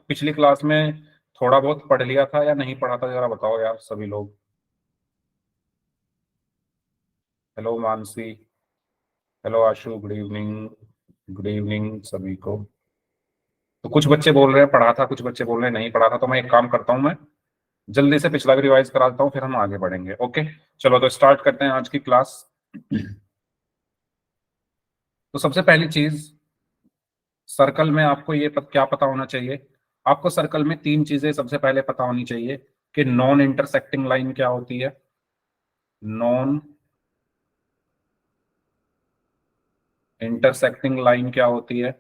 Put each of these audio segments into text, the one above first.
पिछली क्लास में थोड़ा बहुत पढ़ लिया था या नहीं पढ़ा था, जरा बताओ यार सभी लोग। हेलो मानसी, हेलो आशु, गुड इवनिंग। गुड इवनिंग सभी को। तो कुछ बच्चे बोल रहे हैं पढ़ा था, कुछ बच्चे बोल रहे हैं नहीं पढ़ा था। तो मैं एक काम करता हूँ, मैं जल्दी से पिछला भी रिवाइज करा देता हूँ, फिर हम आगे बढ़ेंगे। ओके, चलो तो स्टार्ट करते हैं आज की क्लास। तो सबसे पहली चीज, सर्कल में आपको क्या पता होना चाहिए। आपको सर्कल में तीन चीजें सबसे पहले पता होनी चाहिए कि नॉन इंटरसेक्टिंग लाइन क्या होती है, नॉन इंटरसेक्टिंग लाइन क्या होती है,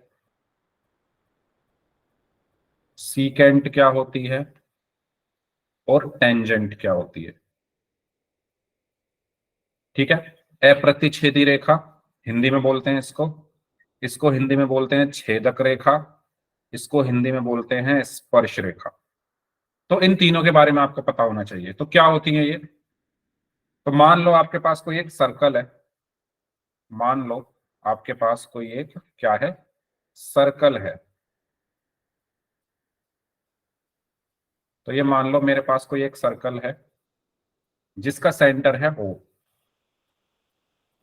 सीकेंट क्या होती है, और टेंजेंट क्या होती है। ठीक है। अप्रतिच्छेदी रेखा हिंदी में बोलते हैं इसको, इसको हिंदी में बोलते हैं छेदक रेखा, इसको हिंदी में बोलते हैं स्पर्श रेखा। तो इन तीनों के बारे में आपको पता होना चाहिए। तो क्या होती है ये। तो मान लो आपके पास कोई एक सर्कल है, मान लो आपके पास कोई एक क्या है, सर्कल है। तो ये मान लो मेरे पास कोई एक सर्कल है जिसका सेंटर है O,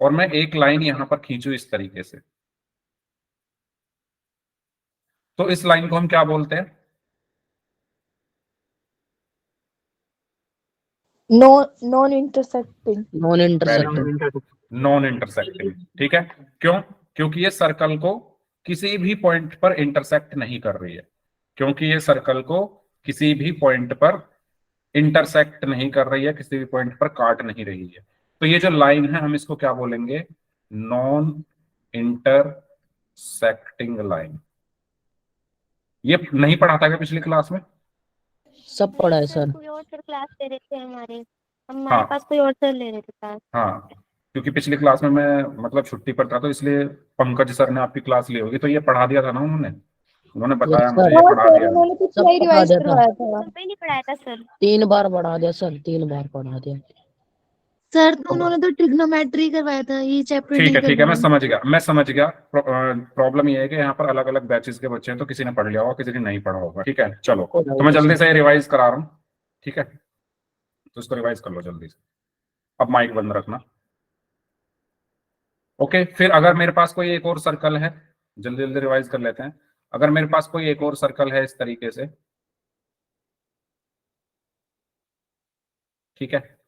और मैं एक लाइन यहां पर खींचू इस तरीके से। तो इस लाइन को हम क्या बोलते हैं, no non intersecting. Non intersecting. Non intersecting. ठीक है। क्यों? क्योंकि ये सर्कल को किसी भी पॉइंट पर इंटरसेक्ट नहीं कर रही है, क्योंकि ये सर्कल को किसी भी पॉइंट पर इंटरसेक्ट नहीं कर रही है, किसी भी पॉइंट पर काट नहीं रही है। तो ये जो लाइन है हम इसको क्या बोलेंगे, नॉन इंटरसेक्टिंग लाइन। ये नहीं पढ़ा था क्या पिछली क्लास में? सब पढ़ा है सर। कोई और सर क्लास ले रहे थे हमारे हाँ पास कोई और सर ले रहे थे क्लास। हाँ, क्योंकि पिछली क्लास में मैं मतलब छुट्टी पर था, तो इसलिए पंकज सर ने आपकी क्लास ली होगी। तो ये पढ़ा दिया था ना उन्होंने, उन्होंने बताया यस मुझे, सर। ये हाँ पढ़ा सर, दिया। उन्होंने पिछला सब ही पढ़ा रिवाइज दिया था। करवाया था। कभी नहीं पढ़ाया था सर। 3 बार पढ़ा दिया सर, 3 बार पढ़ा दिया। सर तो उन्होंने तो ट्रिग्नोमेट्री करवाया था, ये चैप्टर ठीक नहीं है ठीक है, मैं करवाया। समझ गया, मैं समझ गया। प्रॉब्लम ये है कि यहाँ पर अलग अलग बैचेस के बच्चे हैं, तो किसी ने पढ़ लिया होगा, किसी ने नहीं पढ़ा होगा। ठीक है, चलो कोई तो मैं डाउट जल्दी सर। से रिवाइज करा रहा हूँ। ठीक है, तो इसको रिवाइज कर लो जल्दी से। अब माइक बंद रखना। ओके, फिर अगर मेरे पास कोई एक और सर्कल है, जल्दी जल्दी रिवाइज कर लेते हैं। अगर मेरे पास कोई एक और सर्कल है इस तरीके से, ठीक है,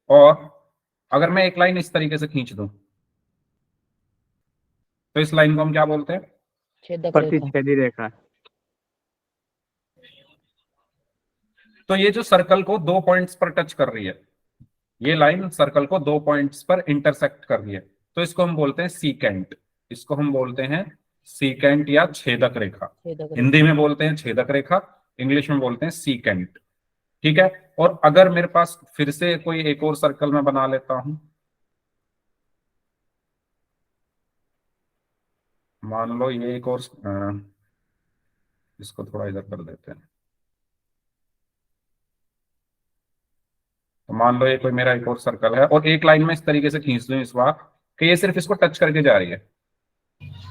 और अगर मैं एक लाइन इस तरीके से खींच दूं, तो इस लाइन को हम क्या बोलते हैं, छेदक रेखा। प्रतिच्छेदी रेखा। तो ये जो सर्कल को दो पॉइंट्स पर टच कर रही है, ये लाइन सर्कल को दो पॉइंट्स पर इंटरसेक्ट कर रही है, तो इसको हम बोलते हैं सीकेंट। इसको हम बोलते हैं सीकेंट या छेदक रेखा। छेदक रेखा। हिंदी में बोलते हैं छेदक रेखा, इंग्लिश में बोलते हैं सीकेंट। ठीक है। और अगर मेरे पास फिर से कोई एक और सर्कल में बना लेता हूं, मान लो ये एक और इसको थोड़ा इधर कर देते हैं। तो मान लो ये कोई मेरा एक और सर्कल है, और एक लाइन में इस तरीके से खींच दूं इस बार कि ये सिर्फ इसको टच करके जा रही है,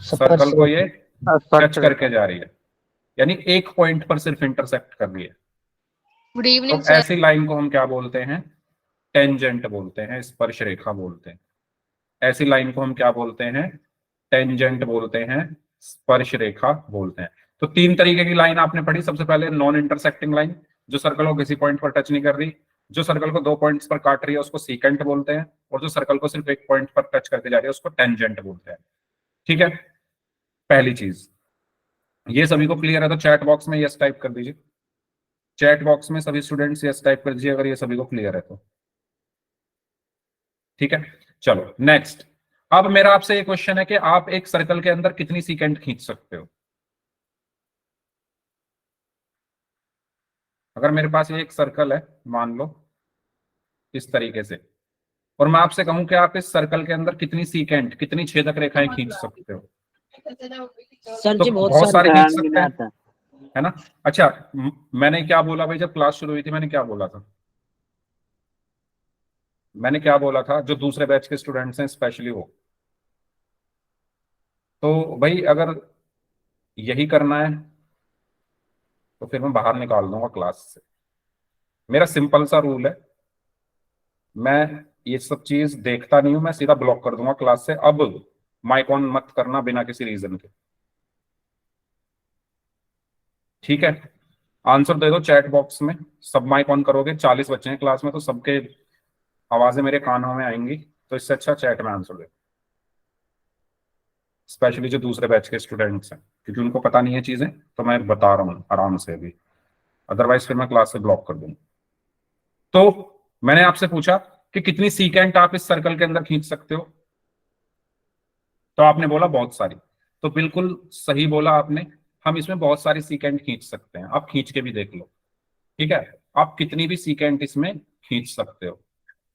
स्पर्श सर्कल को ये रेखा। टच करके जा रही है, यानी एक पॉइंट पर सिर्फ इंटरसेक्ट कर रही है। गुड तो इवनिंग सर। ऐसी लाइन को हम क्या बोलते हैं, टेंजेंट बोलते हैं, स्पर्श रेखा बोलते हैं। ऐसी लाइन को हम क्या बोलते हैं, टेंजेंट बोलते हैं, स्पर्श रेखा बोलते हैं। तो तीन तरीके की लाइन आपने पढ़ी। सबसे पहले नॉन इंटरसेक्टिंग लाइन, जो सर्कल को किसी पॉइंट पर टच नहीं कर रही। जो सर्कल को दो पॉइंट्स पर काट रही है उसको सीकेंट बोलते हैं, और जो सर्कल को सिर्फ एक पॉइंट पर टच करके जा रही है उसको टेंजेंट बोलते हैं। ठीक है, पहली चीज। ये सभी को क्लियर है तो चैट बॉक्स में यस टाइप कर दीजिए। चैट बॉक्स में सभी स्टूडेंट्स यस टाइप कर दीजिए अगर ये सभी को क्लियर है तो। ठीक है, चलो नेक्स्ट। अब मेरा आपसे ये क्वेश्चन है कि आप एक सर्कल के अंदर कितनी सीकेंट खींच सकते हो। अगर मेरे पास ये एक सर्कल है, मान लो इस तरीके से, और मैं आपसे कहूं कि आप इस सर्कल के अंदर कितनी सीकेंट, कितनी छेदक रेखाएं खींच सकते हो, सर तो जी बहुत बहुत सारे सारी। खींच सकते हैं, है ना। अच्छा, मैंने क्या बोला भाई, जब क्लास शुरू हुई थी मैंने क्या बोला था, मैंने क्या बोला था, जो दूसरे बैच के स्टूडेंट्स हैं स्पेशली वो, तो भाई अगर यही करना है तो फिर मैं बाहर निकाल दूंगा क्लास से। मेरा सिंपल सा रूल है, मैं ये सब चीज देखता नहीं हूं, मैं सीधा ब्लॉक कर दूंगा क्लास से। अब माइक ऑन मत करना बिना किसी रीजन के, ठीक है? आंसर दे दो चैट बॉक्स में। सब माइक ऑन करोगे, 40 बच्चे हैं क्लास में, तो सबके आवाजें मेरे कानों में आएंगी, तो इससे अच्छा चैट में आंसर दे, स्पेशली जो दूसरे बैच के स्टूडेंट्स हैं, क्योंकि उनको पता नहीं है चीजें, तो मैं बता रहा हूँ आराम से अभी, अदरवाइज फिर मैं क्लास से ब्लॉक कर दूंगा। तो मैंने आपसे पूछा कि कितनी सीकेंट आप इस सर्कल के अंदर खींच सकते हो, तो आपने बोला बहुत सारी। तो बिल्कुल सही बोला आपने, हम इसमें बहुत सारी सीकेंट खींच सकते हैं। आप खींच के भी देख लो, ठीक है? आप कितनी भी सीकेंट इसमें खींच सकते हो।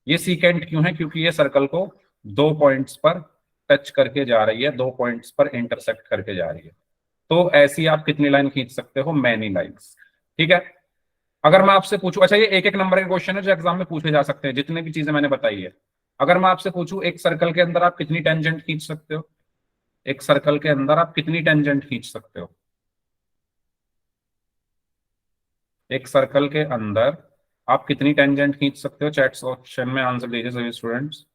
ये सीकेंट क्यों है? क्योंकि ये सर्कल को 2 पॉइंट्स पर टच करके जा रही है, 2 पॉइंट्स पर इंटरसेक्ट करके जा रही है। तो ऐसी आप कितनी लाइन खींच सकते हो? मैनी लाइन्स, ठीक है? अगर मैं आपसे पूछूं, अच्छा ये एक एक नंबर के क्वेश्चन है जो एग्जाम में पूछे जा सकते हैं, जितने भी चीजें मैंने बताई है। अगर मैं आपसे पूछूं एक सर्कल के अंदर आप कितनी टेंजेंट खींच सकते हो, एक सर्कल के अंदर आप कितनी टेंजेंट खींच सकते हो? एक सर्कल के अंदर आप कितनी टेंजेंट खींच सकते हो? चैट सेक्शन में आंसर दीजिए सभी स्टूडेंट्स।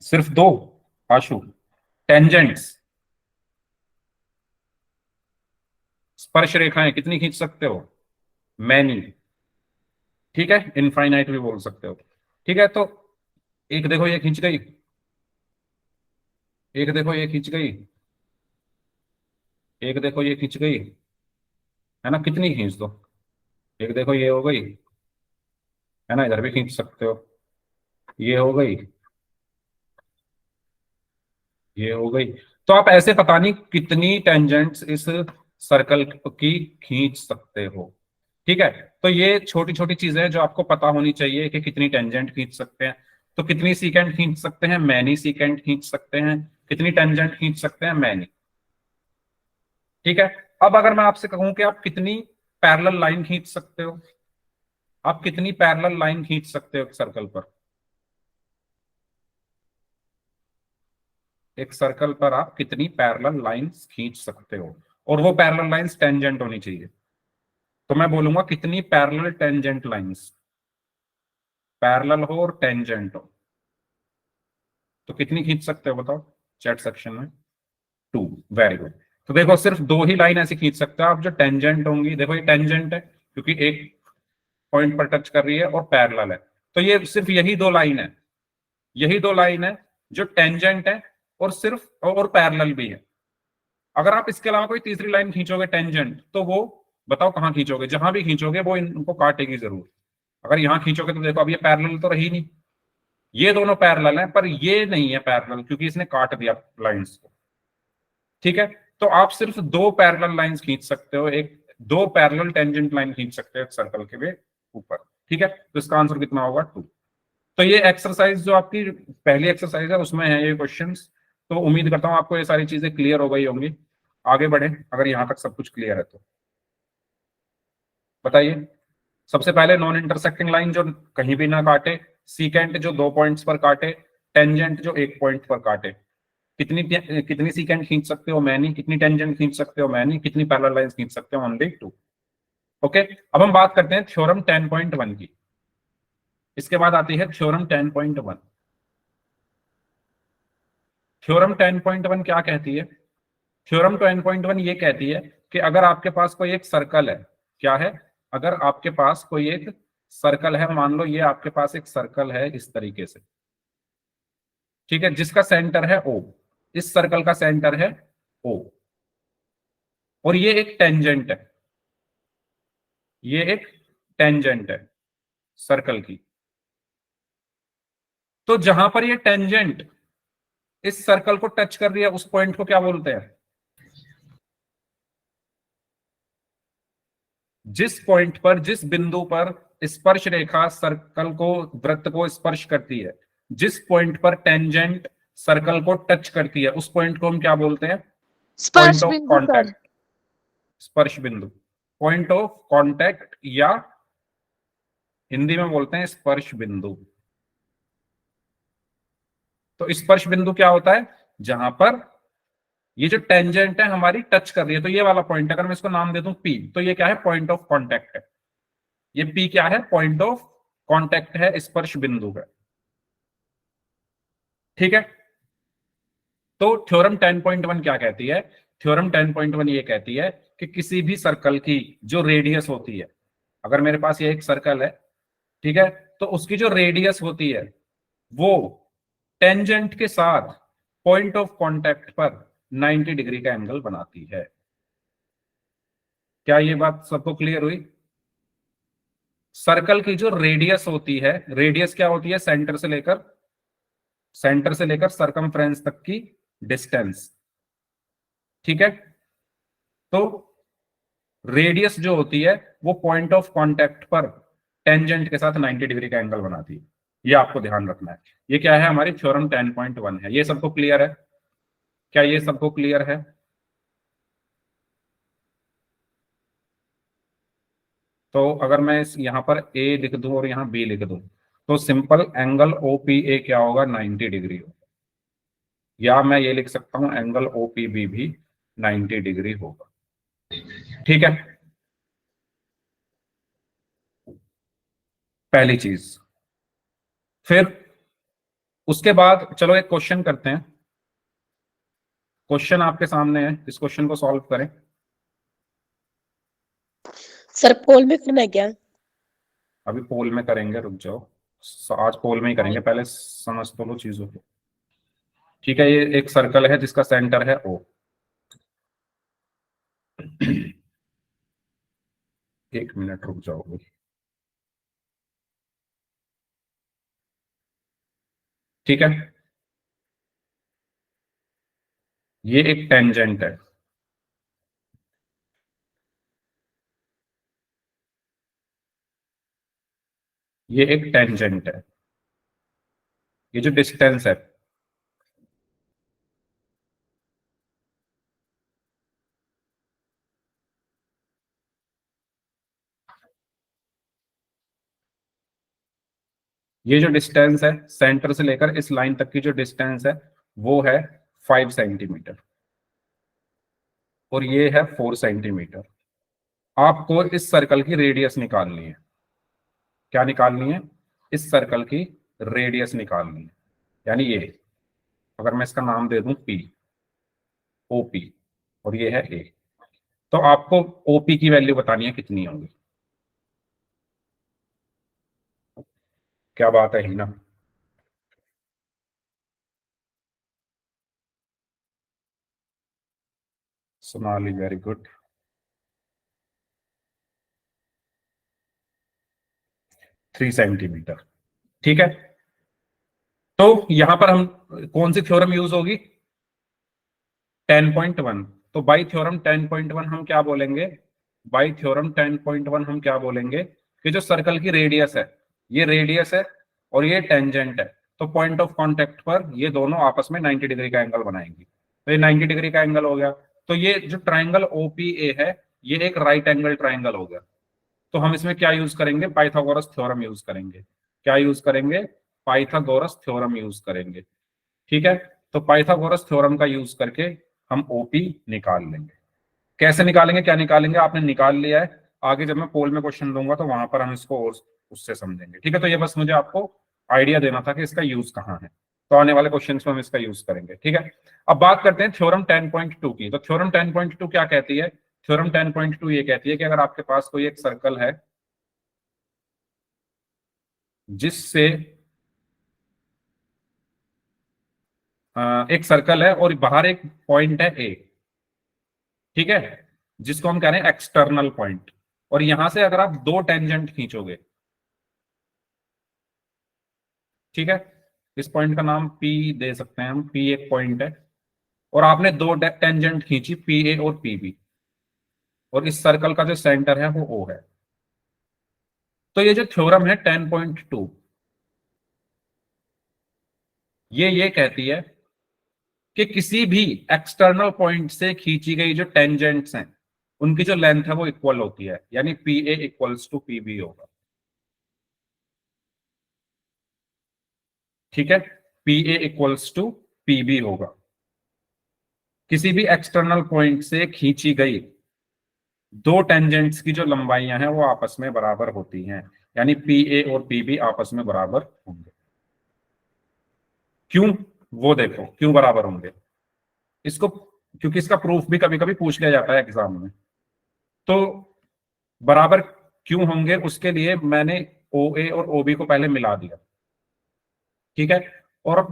सिर्फ 2? आशु, टेंजेंट्स, स्पर्श रेखाएं कितनी खींच सकते हो? मैनी, ठीक है? इनफाइनाइट भी बोल सकते हो, ठीक है? तो एक देखो ये खींच गई, एक देखो ये खींच गई, एक देखो ये खींच गई, है ना? कितनी खींच दो, एक देखो ये हो गई, है ना? इधर भी खींच सकते हो, ये हो गई, ये हो गई। तो आप ऐसे पता नहीं कितनी टेंजेंट्स इस सर्कल की खींच सकते हो, ठीक है? तो ये छोटी छोटी चीजें हैं जो आपको पता होनी चाहिए कि कितनी टेंजेंट खींच सकते हैं। तो कितनी सीकेंट खींच सकते हैं? मैनी सीकेंट खींच सकते हैं। कितनी टेंजेंट खींच सकते हैं? मैनी, ठीक है? अब अगर मैं आपसे कहूं कि आप कितनी पैरेलल लाइन खींच सकते हो, आप कितनी पैरेलल लाइन खींच सकते हो एक सर्कल पर? एक सर्कल पर आप कितनी पैरेलल लाइंस खींच सकते हो? और वो पैरेलल लाइंस टेंजेंट होनी चाहिए। तो मैं बोलूंगा कितनी पैरेलल टेंजेंट लाइंस, पैरेलल हो और टेंजेंट हो, तो कितनी खींच सकते हो बताओ चैट सेक्शन में? 2, वेरी गुड। तो देखो सिर्फ 2 ही लाइन ऐसी खींच सकते हो आप जो टेंजेंट होंगी। देखो ये टेंजेंट है क्योंकि एक पॉइंट पर टच कर रही है, और पैरेलल है, तो ये सिर्फ यही 2 लाइन है, यही 2 लाइन है जो टेंजेंट है और सिर्फ और पैरेलल भी है। अगर आप इसके अलावा कोई तीसरी लाइन खींचोगे टेंजेंट, तो वो बताओ कहां खींचोगे? जहां भी खींचोगे वो इनको काटेगी जरूर। अगर यहां खींचोगे तो देखो अब ये पैरेलल तो रही नहीं, ये दोनों पैरेलल हैं, पर ये नहीं है पैरेलल क्योंकि इसने काट दिया लाइंस को, ठीक है? तो आप सिर्फ 2 पैरेलल लाइंस खींच सकते हो, एक 2 पैरेलल टेंजेंट लाइन खींच सकते हो एक सर्कल के भी ऊपर, ठीक है? तो इसका आंसर कितना होगा? 2। तो ये एक्सरसाइज जो आपकी पहली एक्सरसाइज है उसमें है ये क्वेश्चंस। तो उम्मीद करता हूं आपको ये सारी चीजें क्लियर हो गई होंगी। आगे बढ़े, अगर यहां तक सब कुछ क्लियर है तो बताइए। सबसे पहले नॉन इंटरसेक्टिंग लाइन जो कहीं भी ना काटे, सीकेंट जो 2 पॉइंट्स पर काटे, टेंजेंट जो 1 पॉइंट पर काटे। कितनी कितनी सीकेंट खींच सकते हो? मैनी। कितनी टेंजेंट खींच सकते हो? मैनी। कितनी पैरेलल लाइंस खींच सकते हो? ओनली 2। ओके, अब हम बात करते हैं थ्योरम 10.1 की। इसके बाद आती है थ्योरम 10.1। थ्योरम 10.1 क्या कहती है? थ्योरम 10.1 ये कहती है कि अगर आपके पास कोई एक सर्कल है, क्या है? अगर आपके पास कोई एक सर्कल है, मान लो ये आपके पास एक सर्कल है इस तरीके से, ठीक है, जिसका सेंटर है O, इस सर्कल का सेंटर है O, और ये एक टेंजेंट है, ये एक टेंजेंट है सर्कल की। तो जहां पर ये टेंजेंट इस सर्कल को टच कर रही है उस पॉइंट को क्या बोलते हैं? जिस पॉइंट पर, जिस बिंदु पर स्पर्श रेखा सर्कल को, वृत्त को स्पर्श करती है, जिस पॉइंट पर टेंजेंट सर्कल को टच करती है उस पॉइंट को हम क्या बोलते हैं? स्पर्श पॉइंट ऑफ बिंदु सर। कांटेक्ट, स्पर्श बिंदु, पॉइंट ऑफ कांटेक्ट, या हिंदी में बोलते हैं स्पर्श बिंदु। तो स्पर्श बिंदु क्या होता है? जहां पर ये जो टेंजेंट है हमारी टच कर रही है, तो ये वाला पॉइंट अगर मैं इसको नाम दे दूं पी, तो ये क्या है, पॉइंट ऑफ कांटेक्ट है। ये पी क्या है, पॉइंट ऑफ कांटेक्ट है, स्पर्श बिंदु है। ठीक है, तो थ्योरम 10.1 क्या कहती है, थ्योरम 10.1 ये कहती है कि किसी भी सर्कल की जो रेडियस होती है, अगर मेरे पास ये एक सर्कल है, ठीक है, तो उसकी जो रेडियस होती है वो टेंजेंट के साथ पॉइंट ऑफ कांटेक्ट पर 90 डिग्री का एंगल बनाती है। क्या ये बात सबको क्लियर हुई? सर्कल की जो रेडियस होती है, रेडियस क्या होती है, सेंटर से लेकर सरकमफ्रेंस तक की डिस्टेंस। ठीक है, तो रेडियस जो होती है वो पॉइंट ऑफ कांटेक्ट पर टेंजेंट के साथ 90 डिग्री का एंगल बनाती है। ये आपको ध्यान रखना है। ये क्या है, हमारी थ्योरम 10.1 है। ये सबको क्लियर है? क्या ये सबको क्लियर है? तो अगर मैं इस यहां पर ए लिख दूं और यहां बी लिख दूं, तो सिंपल एंगल ओपीए क्या होगा, 90 डिग्री होगा। या मैं ये लिख सकता हूं एंगल ओपीबी भी 90 डिग्री होगा। ठीक है, पहली चीज। फिर उसके बाद चलो एक क्वेश्चन करते हैं। क्वेश्चन आपके सामने है, इस क्वेश्चन को सॉल्व करें। सर पोल में करना है क्या? अभी पोल में करेंगे, रुक जाओ, आज पोल में ही करेंगे, पहले समझ तो लो चीजों को। ठीक है, ये एक सर्कल है जिसका सेंटर है ओ। एक मिनट रुक जाओ। ठीक है, ये एक टेंजेंट है, ये एक टेंजेंट है, ये जो डिस्टेंस है, ये जो डिस्टेंस है सेंटर से लेकर इस लाइन तक की जो डिस्टेंस है वो है 5 सेंटीमीटर, और ये है 4 सेंटीमीटर। आपको इस सर्कल की रेडियस निकालनी है। क्या निकालनी है? इस सर्कल की रेडियस निकालनी है, यानी ये, अगर मैं इसका नाम दे दूं पी, ओपी, और ये है ए, तो आपको ओपी की वैल्यू बतानी है कितनी होगी। क्या बात है Hina? Sonali very good. 3 centimetre. ठीक है, तो यहां पर हम कौन सी थ्योरम यूज होगी, 10.1। तो बाई थ्योरम 10.1 हम क्या बोलेंगे, बाई थ्योरम 10.1 हम क्या बोलेंगे कि जो सर्कल की रेडियस है, ये रेडियस है और ये टेंजेंट है, तो पॉइंट ऑफ कांटेक्ट पर ये दोनों आपस में 90 डिग्री का एंगल बनाएंगी। तो ये 90 डिग्री का एंगल हो गया। तो ये जो ट्राइंगल ओपीए है ये एक राइट एंगल ट्राइंगल हो गया। तो हम इसमें क्या यूज करेंगे, पाइथागोरस थ्योरम यूज करेंगे। क्या यूज करेंगे? पाइथागोरस थ्योरम यूज करेंगे। ठीक है, तो पाइथागोरस थ्योरम का यूज करके हम ओपी निकाल लेंगे। कैसे निकालेंगे, क्या निकालेंगे, आपने निकाल लिया है। आगे जब मैं पोल में क्वेश्चन दूंगा तो वहां पर हम इसको और उससे समझेंगे। ठीक है, तो ये बस मुझे आपको आइडिया देना था कि इसका यूज कहाँ है, तो आने वाले क्वेश्चन में हम इसका यूज करेंगे। ठीक है, अब बात करते हैं थ्योरम 10.2 की। तो थ्योरम 10.2 क्या कहती है, थ्योरम 10.2 ये कहती है कि अगर आपके पास कोई एक सर्कल है जिससे एक सर्कल है और बाहर एक पॉइंट है ए, ठीक है, जिसको हम कह रहे हैं एक्सटर्नल पॉइंट, और यहां से अगर आप दो टेंजेंट खींचोगे, ठीक है, इस पॉइंट का नाम पी दे सकते हैं हम, पी एक पॉइंट है, और आपने दो टेंजेंट खींची पी ए और पी बी, और इस सर्कल का जो सेंटर है वो ओ है। तो ये जो थ्योरम है 10.2, ये कहती है कि किसी भी एक्सटर्नल पॉइंट से खींची गई जो टेंजेंट्स हैं उनकी जो लेंथ है वो इक्वल होती है, यानी P A equals to P B होगा। ठीक है, P A equals to P B होगा। किसी भी एक्सटर्नल पॉइंट से खींची गई दो टेंजेंट्स की जो लंबाइयां हैं वो आपस में बराबर होती हैं, यानी पी ए और पी बी आपस में बराबर होंगे। क्यों? वो देखो क्यों बराबर होंगे इसको, क्योंकि इसका प्रूफ भी कभी कभी पूछ लिया जाता है एग्जाम में। तो बराबर क्यों होंगे उसके लिए मैंने ओ ए और ओ बी को पहले मिला दिया, ठीक है, और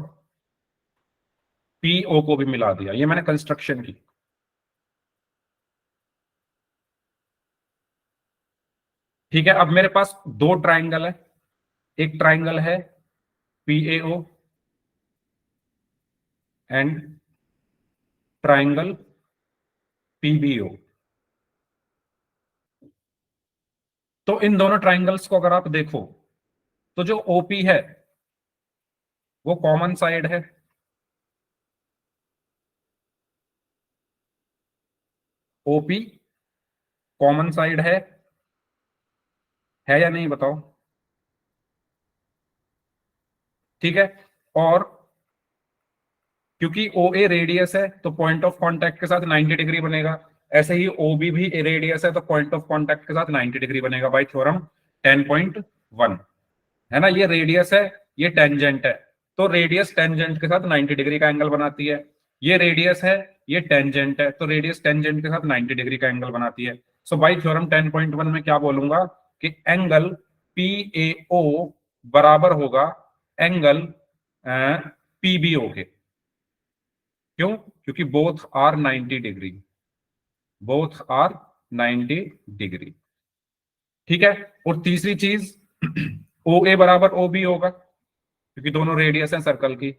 पी ओ को भी मिला दिया, ये मैंने कंस्ट्रक्शन की। ठीक है, अब मेरे पास दो ट्राइंगल है, एक ट्राइंगल है P A O and triangle P B O. तो इन दोनों ट्राइंगल्स को अगर आप देखो तो जो ओपी है वो कॉमन साइड है, ओपी कॉमन साइड है या नहीं बताओ? ठीक है, और क्योंकि ओ ए रेडियस है तो पॉइंट ऑफ कांटेक्ट के साथ 90 डिग्री बनेगा, ऐसे ही ओ बी भी रेडियस है तो पॉइंट ऑफ कांटेक्ट के साथ 90 डिग्री बनेगा बाय थ्योरम 10.1, है ना। ये रेडियस है, ये टेंजेंट है, तो रेडियस टेंजेंट के साथ 90 डिग्री का एंगल बनाती है। ये रेडियस है, ये टेंजेंट है, तो रेडियस टेंजेंट के साथ 90 डिग्री का एंगल बनाती है। सो बाय थ्योरम 10.1 में क्या बोलूंगा कि एंगल पी ए ओ बराबर होगा एंगल पी बी ओ के। क्यों? क्योंकि both are 90 degree, both are 90 degree. ठीक है, और तीसरी चीज ओ ए बराबर ओ बी होगा, क्योंकि दोनों रेडियस हैं सर्कल की।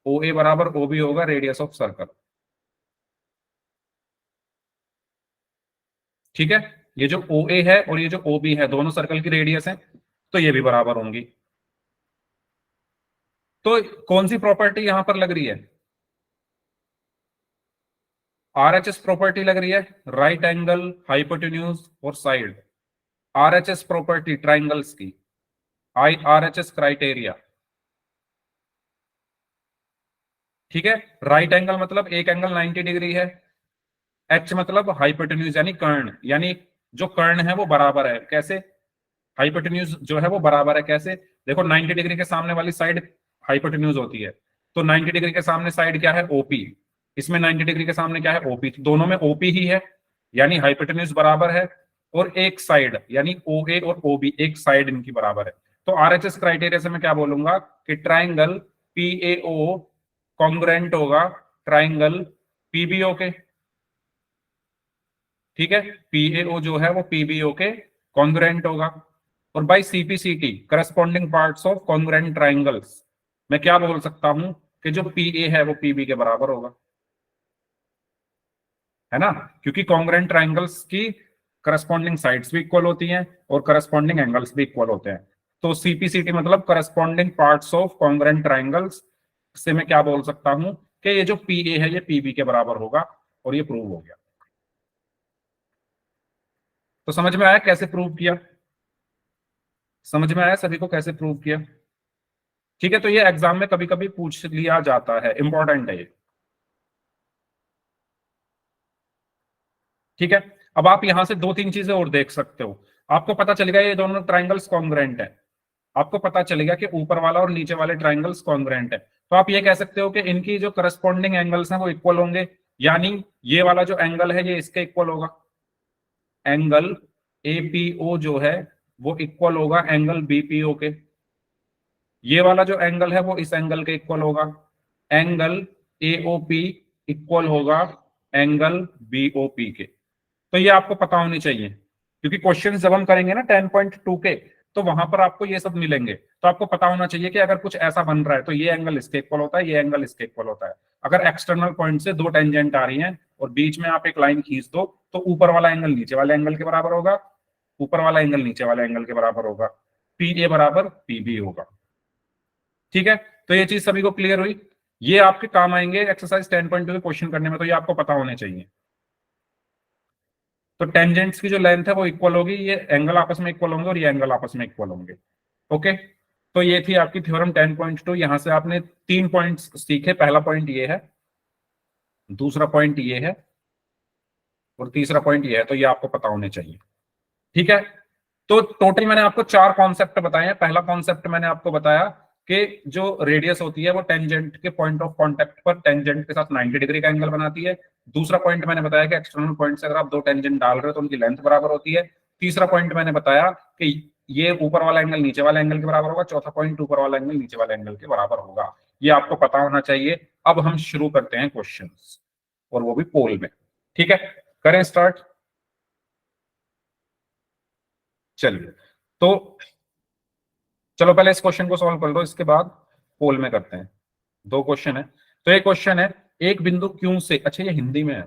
ओ ए बराबर ओ बी होगा रेडियस ऑफ सर्कल। ठीक है, ये जो ओ ए है और ये जो ओ बी है दोनों सर्कल की रेडियस है, तो ये भी बराबर होंगी। तो कौन सी प्रॉपर्टी यहां पर लग रही है? आरएचएस प्रॉपर्टी लग रही है, राइट एंगल, हाइपोटेन्यूज और साइड। आरएचएस प्रॉपर्टी ट्राइंगल्स की, आई आरएचएस क्राइटेरिया। ठीक है, राइट एंगल मतलब एक एंगल 90 डिग्री है, एच मतलब हाइपोटेन्यूज यानी कर्ण, यानी जो कर्ण है वो बराबर है। कैसे? हाइपोटेन्यूज जो है वो बराबर है, कैसे? देखो 90 डिग्री के सामने वाली साइड हाइपोटेन्यूज होती है, तो 90 डिग्री के सामने साइड क्या है? ओपी। इसमें 90 डिग्री के सामने क्या है? ओपी। तो दोनों में ओपी ही है, यानी हाइपोटेन्यूज बराबर है, और एक साइड यानी ओ ए और ओ बी एक साइड इनकी बराबर है। तो आरएचएस क्राइटेरिया से मैं क्या बोलूंगा कि triangle P A O congruent होगा ट्राइंगल पीबीओ के। ठीक है, पीएओ जो है वो पीबीओ के कॉन्ग्रुएंट होगा। और by CPCT corresponding parts of congruent triangles मैं क्या बोल सकता हूं कि जो पीए है वो पीबी के बराबर होगा, है ना, क्योंकि कॉन्ग्रुएंट ट्राइंगल्स की करस्पॉन्डिंग साइड्स भी इक्वल होती हैं और करस्पॉन्डिंग एंगल्स भी इक्वल होते हैं। तो सीपीसीटी मतलब corresponding parts of congruent triangles से मैं क्या बोल सकता हूं कि ये जो पीए है ये पीबी के बराबर होगा, और ये प्रूव हो गया। तो समझ में आया कैसे प्रूव किया? समझ में आया सभी को कैसे प्रूव किया? ठीक है, तो ये एग्जाम में कभी कभी पूछ लिया जाता है, इंपॉर्टेंट है ये। ठीक है, अब आप यहां से दो तीन चीजें और देख सकते हो। आपको पता चलेगा ये दोनों ट्राइंगल्स कॉन्ग्रुएंट है, आपको पता चलेगा कि ऊपर वाला और नीचे वाले ट्राइंगल्स कॉन्ग्रुएंट है, तो आप ये कह सकते हो कि इनकी जो करस्पॉन्डिंग एंगल्स हैं वो इक्वल होंगे, यानी ये वाला जो एंगल है ये इसके इक्वल होगा। एंगल एपीओ जो है वो इक्वल होगा एंगल बीपीओ के। ये वाला जो एंगल है वो इस एंगल के इक्वल होगा। एंगल एओपी इक्वल होगा एंगल बीओपी के। तो ये आपको पता होनी चाहिए, क्योंकि क्वेश्चन जब हम करेंगे ना 10.2 के, तो वहां पर आपको ये सब मिलेंगे। तो आपको पता होना चाहिए कि अगर कुछ ऐसा बन रहा है तो ये एंगल इसके इक्वल होता है, ये एंगल इसके इक्वल होता है। अगर एक्सटर्नल पॉइंट से दो टेंजेंट आ रही हैं और बीच में आप एक लाइन खींच दो, तो ऊपर वाला एंगल नीचे वाले एंगल के बराबर होगा, ऊपर वाला एंगल नीचे वाले एंगल के बराबर होगा, पी ए बराबर पी बी होगा। ठीक है, तो ये चीज सभी को क्लियर हुई? ये आपके काम आएंगे एक्सरसाइज 10.2 के क्वेश्चन करने में, तो ये आपको पता होने चाहिए। तो टेंजेंट्स की जो लेंथ है वो इक्वल होगी, ये एंगल आपस में इक्वल होंगे और ये एंगल आपस में इक्वल होंगे। ओके, तो ये थी आपकी थ्योरम 10.2। यहां से आपने 3 पॉइंट्स सीखे। पहला पॉइंट ये है दूसरा पॉइंट ये है और तीसरा पॉइंट ये है, तो ये आपको पता होने चाहिए। ठीक है, तो टोटल मैंने आपको 4 कॉन्सेप्ट बताए हैं। पहला कॉन्सेप्ट मैंने आपको बताया कि जो रेडियस होती है वो टेंजेंट के पॉइंट ऑफ कांटेक्ट पर टेंजेंट के साथ 90 डिग्री का एंगल बनाती है। दूसरा पॉइंट मैंने बताया कि एक्सटर्नल पॉइंट से अगर आप 2 टेंजेंट डाल रहे हो तो उनकी लेंथ बराबर होती है। तीसरा पॉइंट मैंने बताया कि ये ऊपर वाला एंगल नीचे वाले एंगल के बराबर होगा। चौथा पॉइंट ऊपर वाला एंगल नीचे वाले एंगल के बराबर होगा। ये आपको पता होना चाहिए। अब हम शुरू करते हैं क्वेश्चंस, और वो भी पोल में। ठीक है, करें स्टार्ट। चलिए, तो चलो पहले इस क्वेश्चन को सॉल्व कर दो, इसके बाद पोल में करते हैं। 2 क्वेश्चन है। तो एक क्वेश्चन है, एक बिंदु क्यों से, अच्छा ये हिंदी में है,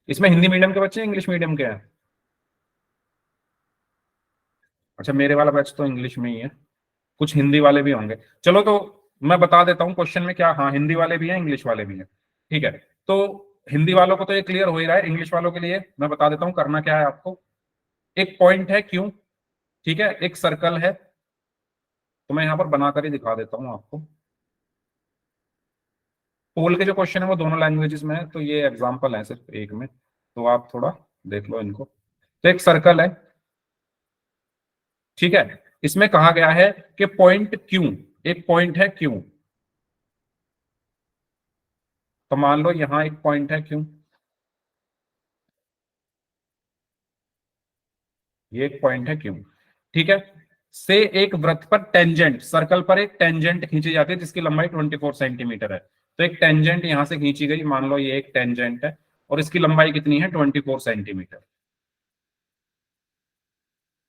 इसमें हिंदी मीडियम के बच्चे इंग्लिश मीडियम के हैं? अच्छा, मेरे वाला बैच तो इंग्लिश में ही है, कुछ हिंदी वाले भी होंगे। चलो तो मैं बता देता हूँ क्वेश्चन में क्या, हाँ हिंदी वाले भी हैं इंग्लिश वाले भी हैं। ठीक है, तो हिंदी वालों को तो ये क्लियर हो ही रहा है, इंग्लिश वालों के लिए मैं बता देता हूँ करना क्या है आपको। एक पॉइंट है क्यों, ठीक है, एक सर्कल है, तो मैं यहां पर बनाकर ही दिखा देता हूं आपको। पोल के जो क्वेश्चन है वो दोनों लैंग्वेजेस में है, तो ये एग्जांपल है सिर्फ एक में, तो आप थोड़ा देख लो इनको। तो एक सर्कल है, ठीक है, इसमें कहा गया है कि पॉइंट क्यों, एक पॉइंट है क्यों, तो मान लो यहां एक पॉइंट है क्यों, ये एक पॉइंट है क्यों, ठीक है, से एक वृत्त पर टेंजेंट, सर्कल पर एक टेंजेंट खींची जाती है जिसकी लंबाई 24 सेंटीमीटर है। तो एक टेंजेंट यहां से खींची गई, मान लो ये एक टेंजेंट है और इसकी लंबाई कितनी है, 24 सेंटीमीटर।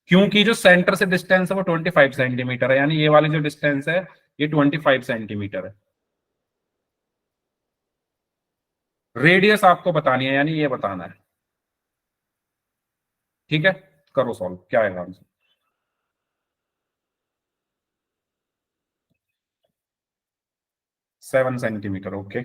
क्योंकि जो सेंटर से डिस्टेंस है वो 25 सेंटीमीटर है, यानी ये वाली जो डिस्टेंस है ये 25 सेंटीमीटर है। रेडियस आपको बतानी है, यानी ये बताना है। ठीक है, करो सॉल्व, क्या आएगा आंसर? 7 centimetre, okay.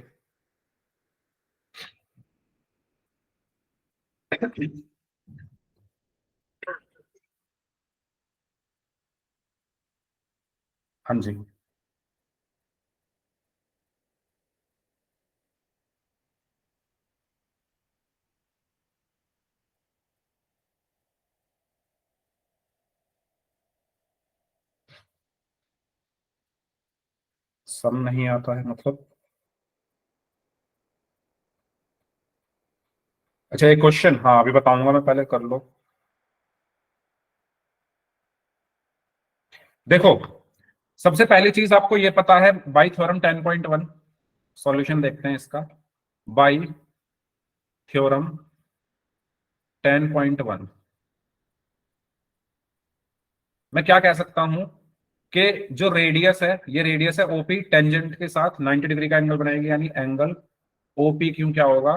हाँ जी, सम नहीं आता है मतलब? अच्छा एक क्वेश्चन, हाँ अभी बताऊंगा मैं, पहले कर लो। देखो, सबसे पहली चीज आपको ये पता है बाई थ्योरम 10.1, सॉल्यूशन देखते हैं इसका। बाई थ्योरम 10.1 मैं क्या कह सकता हूं कि जो रेडियस है, ये रेडियस है ओपी, टेंजेंट के साथ 90 डिग्री का एंगल बनाएगी, यानी एंगल ओपी क्यों क्या होगा,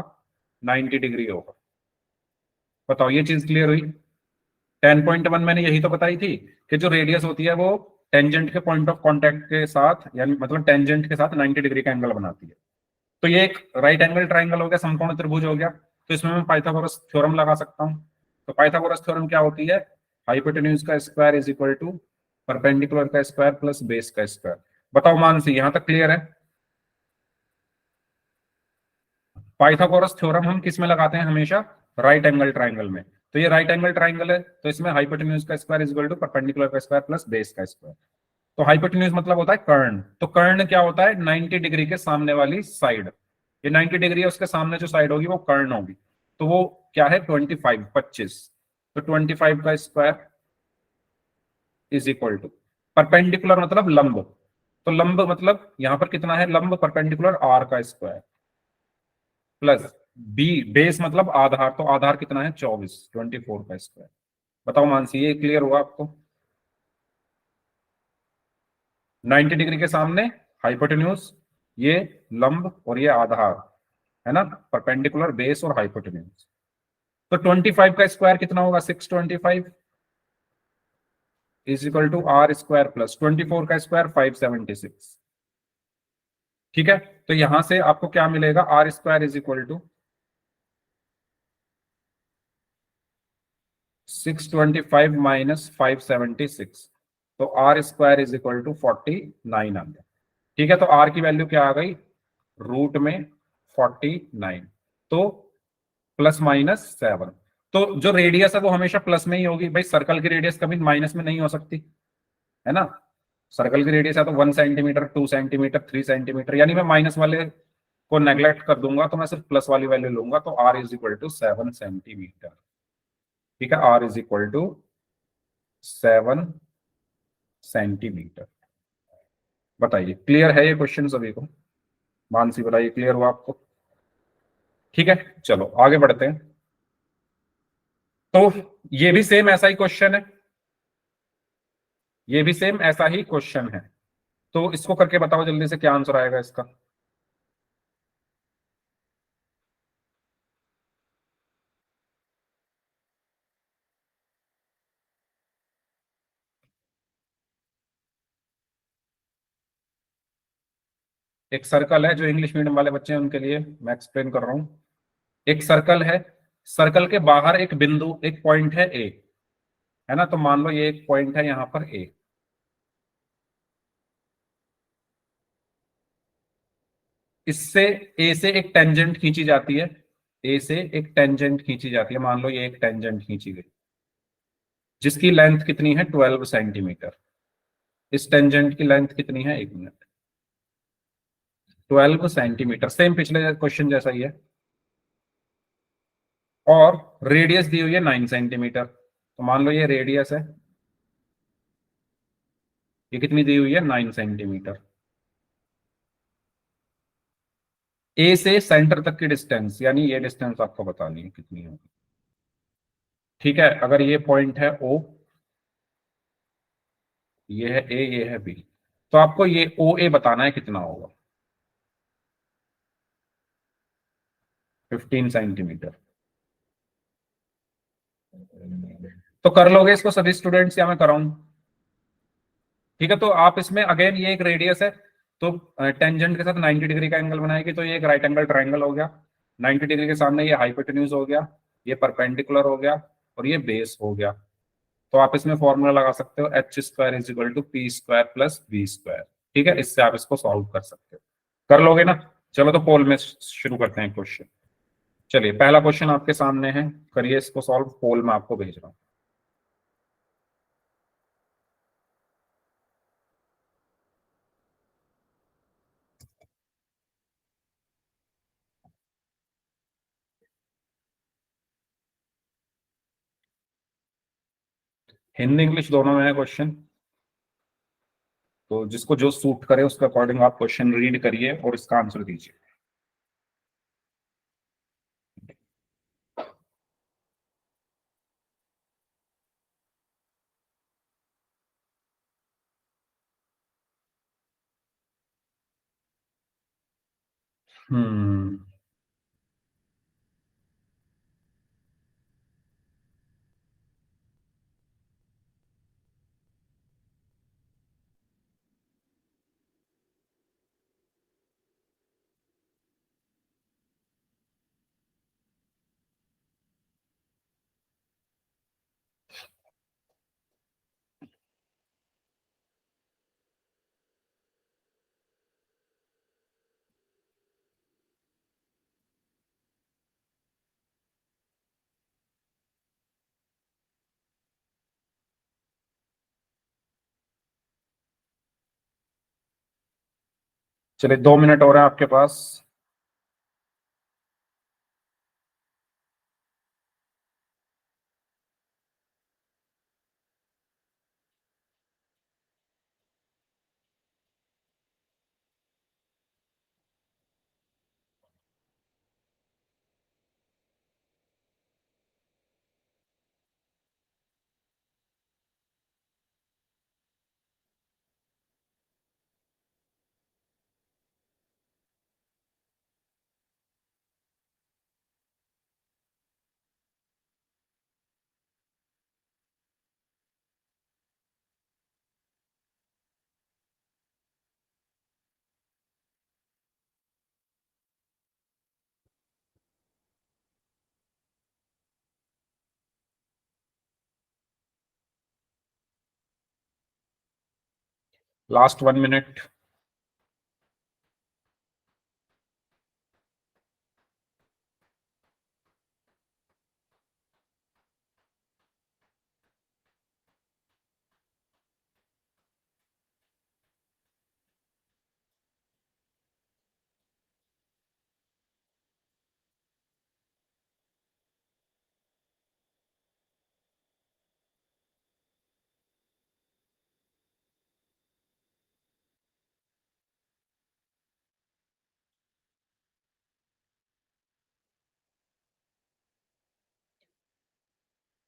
90 डिग्री होगा। बताओ ये चीज क्लियर हुई? 10.1 मैंने यही तो बताई थी कि जो रेडियस होती है वो टेंजेंट के पॉइंट ऑफ कांटेक्ट के साथ, यानी मतलब टेंजेंट के साथ 90 डिग्री का एंगल बनाती है। तो ये एक राइट एंगल ट्राइंगल हो गया, समकोण त्रिभुज हो गया। तो इसमें मैं पाइथागोरस थ्योरम लगा सकता हूँ। तो पाइथागोरस थ्योरम क्या होती है, हाइपोटेन्यूज का square is equal to perpendicular का स्क्वायर प्लस बेस का स्क्वायर। बताओ मानसी, यहां तक क्लियर है? पाइथागोरस थ्योरम हम किस में लगाते हैं हमेशा, राइट एंगल ट्राइंगल में। तो ये राइट एंगल ट्राइंगल है, तो इसमें हाइपोटेन्यूज का square is equal to perpendicular का स्क्वायर प्लस बेस का स्क्वायर। तो हाइपोटेन्यूज मतलब होता है कर्ण, तो कर्ण क्या होता है, 90 डिग्री के सामने वाली साइड। ये 90 डिग्री है, उसके सामने जो साइड होगी वो कर्ण होगी। तो वो क्या है, 25। तो 25 का square is equal to perpendicular मतलब लंब, तो लंब मतलब यहां पर कितना है, लंब परपेंडिकुलर आर का स्क्वायर प्लस बी बेस मतलब आधार, तो आधार कितना है 24 का स्क्वायर। बताओ मानसी, ये क्लियर हुआ आपको? 90 डिग्री के सामने हाइपोटेन्यूज, ये लंब और ये आधार है ना, परपेंडिकुलर बेस और हाइपोटेन्यूज। तो 25 का स्क्वायर कितना होगा, 625 is equal to R square plus 24 का स्क्वायर 576। ठीक है, तो यहां से आपको क्या मिलेगा, R square is equal to 625 minus 576, तो R square is equal to 49 आ गया। ठीक है, तो आर की वैल्यू क्या आ गई, रूट में 49, तो प्लस माइनस 7। तो जो रेडियस है वो हमेशा प्लस में ही होगी भाई, सर्कल की रेडियस कभी माइनस में नहीं हो सकती, है ना। सर्कल की रेडियस है तो 1 सेंटीमीटर, 2 सेंटीमीटर, 3 सेंटीमीटर, यानी मैं माइनस वाले को नेग्लेक्ट कर दूंगा, तो मैं सिर्फ प्लस वाली वैल्यू लूंगा, तो R is equal to 7 centimetre. ठीक है, R is equal to 7 centimetre. बताइए क्लियर है ये क्वेश्चन सभी को? मानसी बताइए क्लियर हुआ आपको? ठीक है, चलो आगे बढ़ते हैं। तो ये भी सेम ऐसा ही क्वेश्चन है, ये भी सेम ऐसा ही क्वेश्चन है, तो इसको करके बताओ जल्दी से क्या आंसर आएगा इसका। एक सर्कल है, जो इंग्लिश मीडियम वाले बच्चे हैं उनके लिए मैं एक्सप्लेन कर रहा हूं। एक सर्कल है, सर्कल के बाहर एक बिंदु, एक पॉइंट है ए, है ना। तो मान लो ये एक पॉइंट है यहां पर ए, इससे ए से एक टेंजेंट खींची जाती है, ए से एक टेंजेंट खींची जाती है, मान लो ये एक टेंजेंट खींची गई, जिसकी लेंथ कितनी है 12 सेंटीमीटर। इस टेंजेंट की लेंथ कितनी है, 1 मिनट, 12 सेंटीमीटर, सेम पिछले क्वेश्चन जैसा ही है। और रेडियस दी हुई है 9 सेंटीमीटर, तो मान लो ये रेडियस है, ये कितनी दी हुई है 9 सेंटीमीटर। ए से सेंटर तक की डिस्टेंस, यानी ये डिस्टेंस आपको बतानी है कितनी होगी। ठीक है, अगर ये पॉइंट है ओ, ये है ए, ये है बी, तो आपको ये ओ ए बताना है कितना होगा, 15 सेंटीमीटर। तो कर लोगे इसको सभी स्टूडेंट्स या मैं कराऊं? ठीक है, तो आप इसमें अगेन ये एक रेडियस है, तो टेंजेंट के साथ 90 डिग्री का एंगल बनाएगी, तो ये एक राइट एंगल ट्राइंगल हो गया। 90 डिग्री के सामने ये हाइपोटेन्यूज हो गया, ये परपेंडिकुलर हो गया, और ये बेस हो गया। तो आप इसमें फॉर्मूला लगा सकते हो, H square is equal to P square plus B square. ठीक है, इससे आप इसको सॉल्व कर सकते हो। कर लोगे ना? चलो तो पोल में शुरू करते हैं क्वेश्चन। चलिए पहला क्वेश्चन आपके सामने है, करिए इसको सॉल्व, पोल में आपको भेज रहा हूं। हिंदी इंग्लिश दोनों में है क्वेश्चन, तो जिसको जो सूट करे उसके अकॉर्डिंग आप क्वेश्चन रीड करिए और इसका आंसर दीजिए। हम्म चलिए 2 मिनट और है आपके पास। Last 1 minute.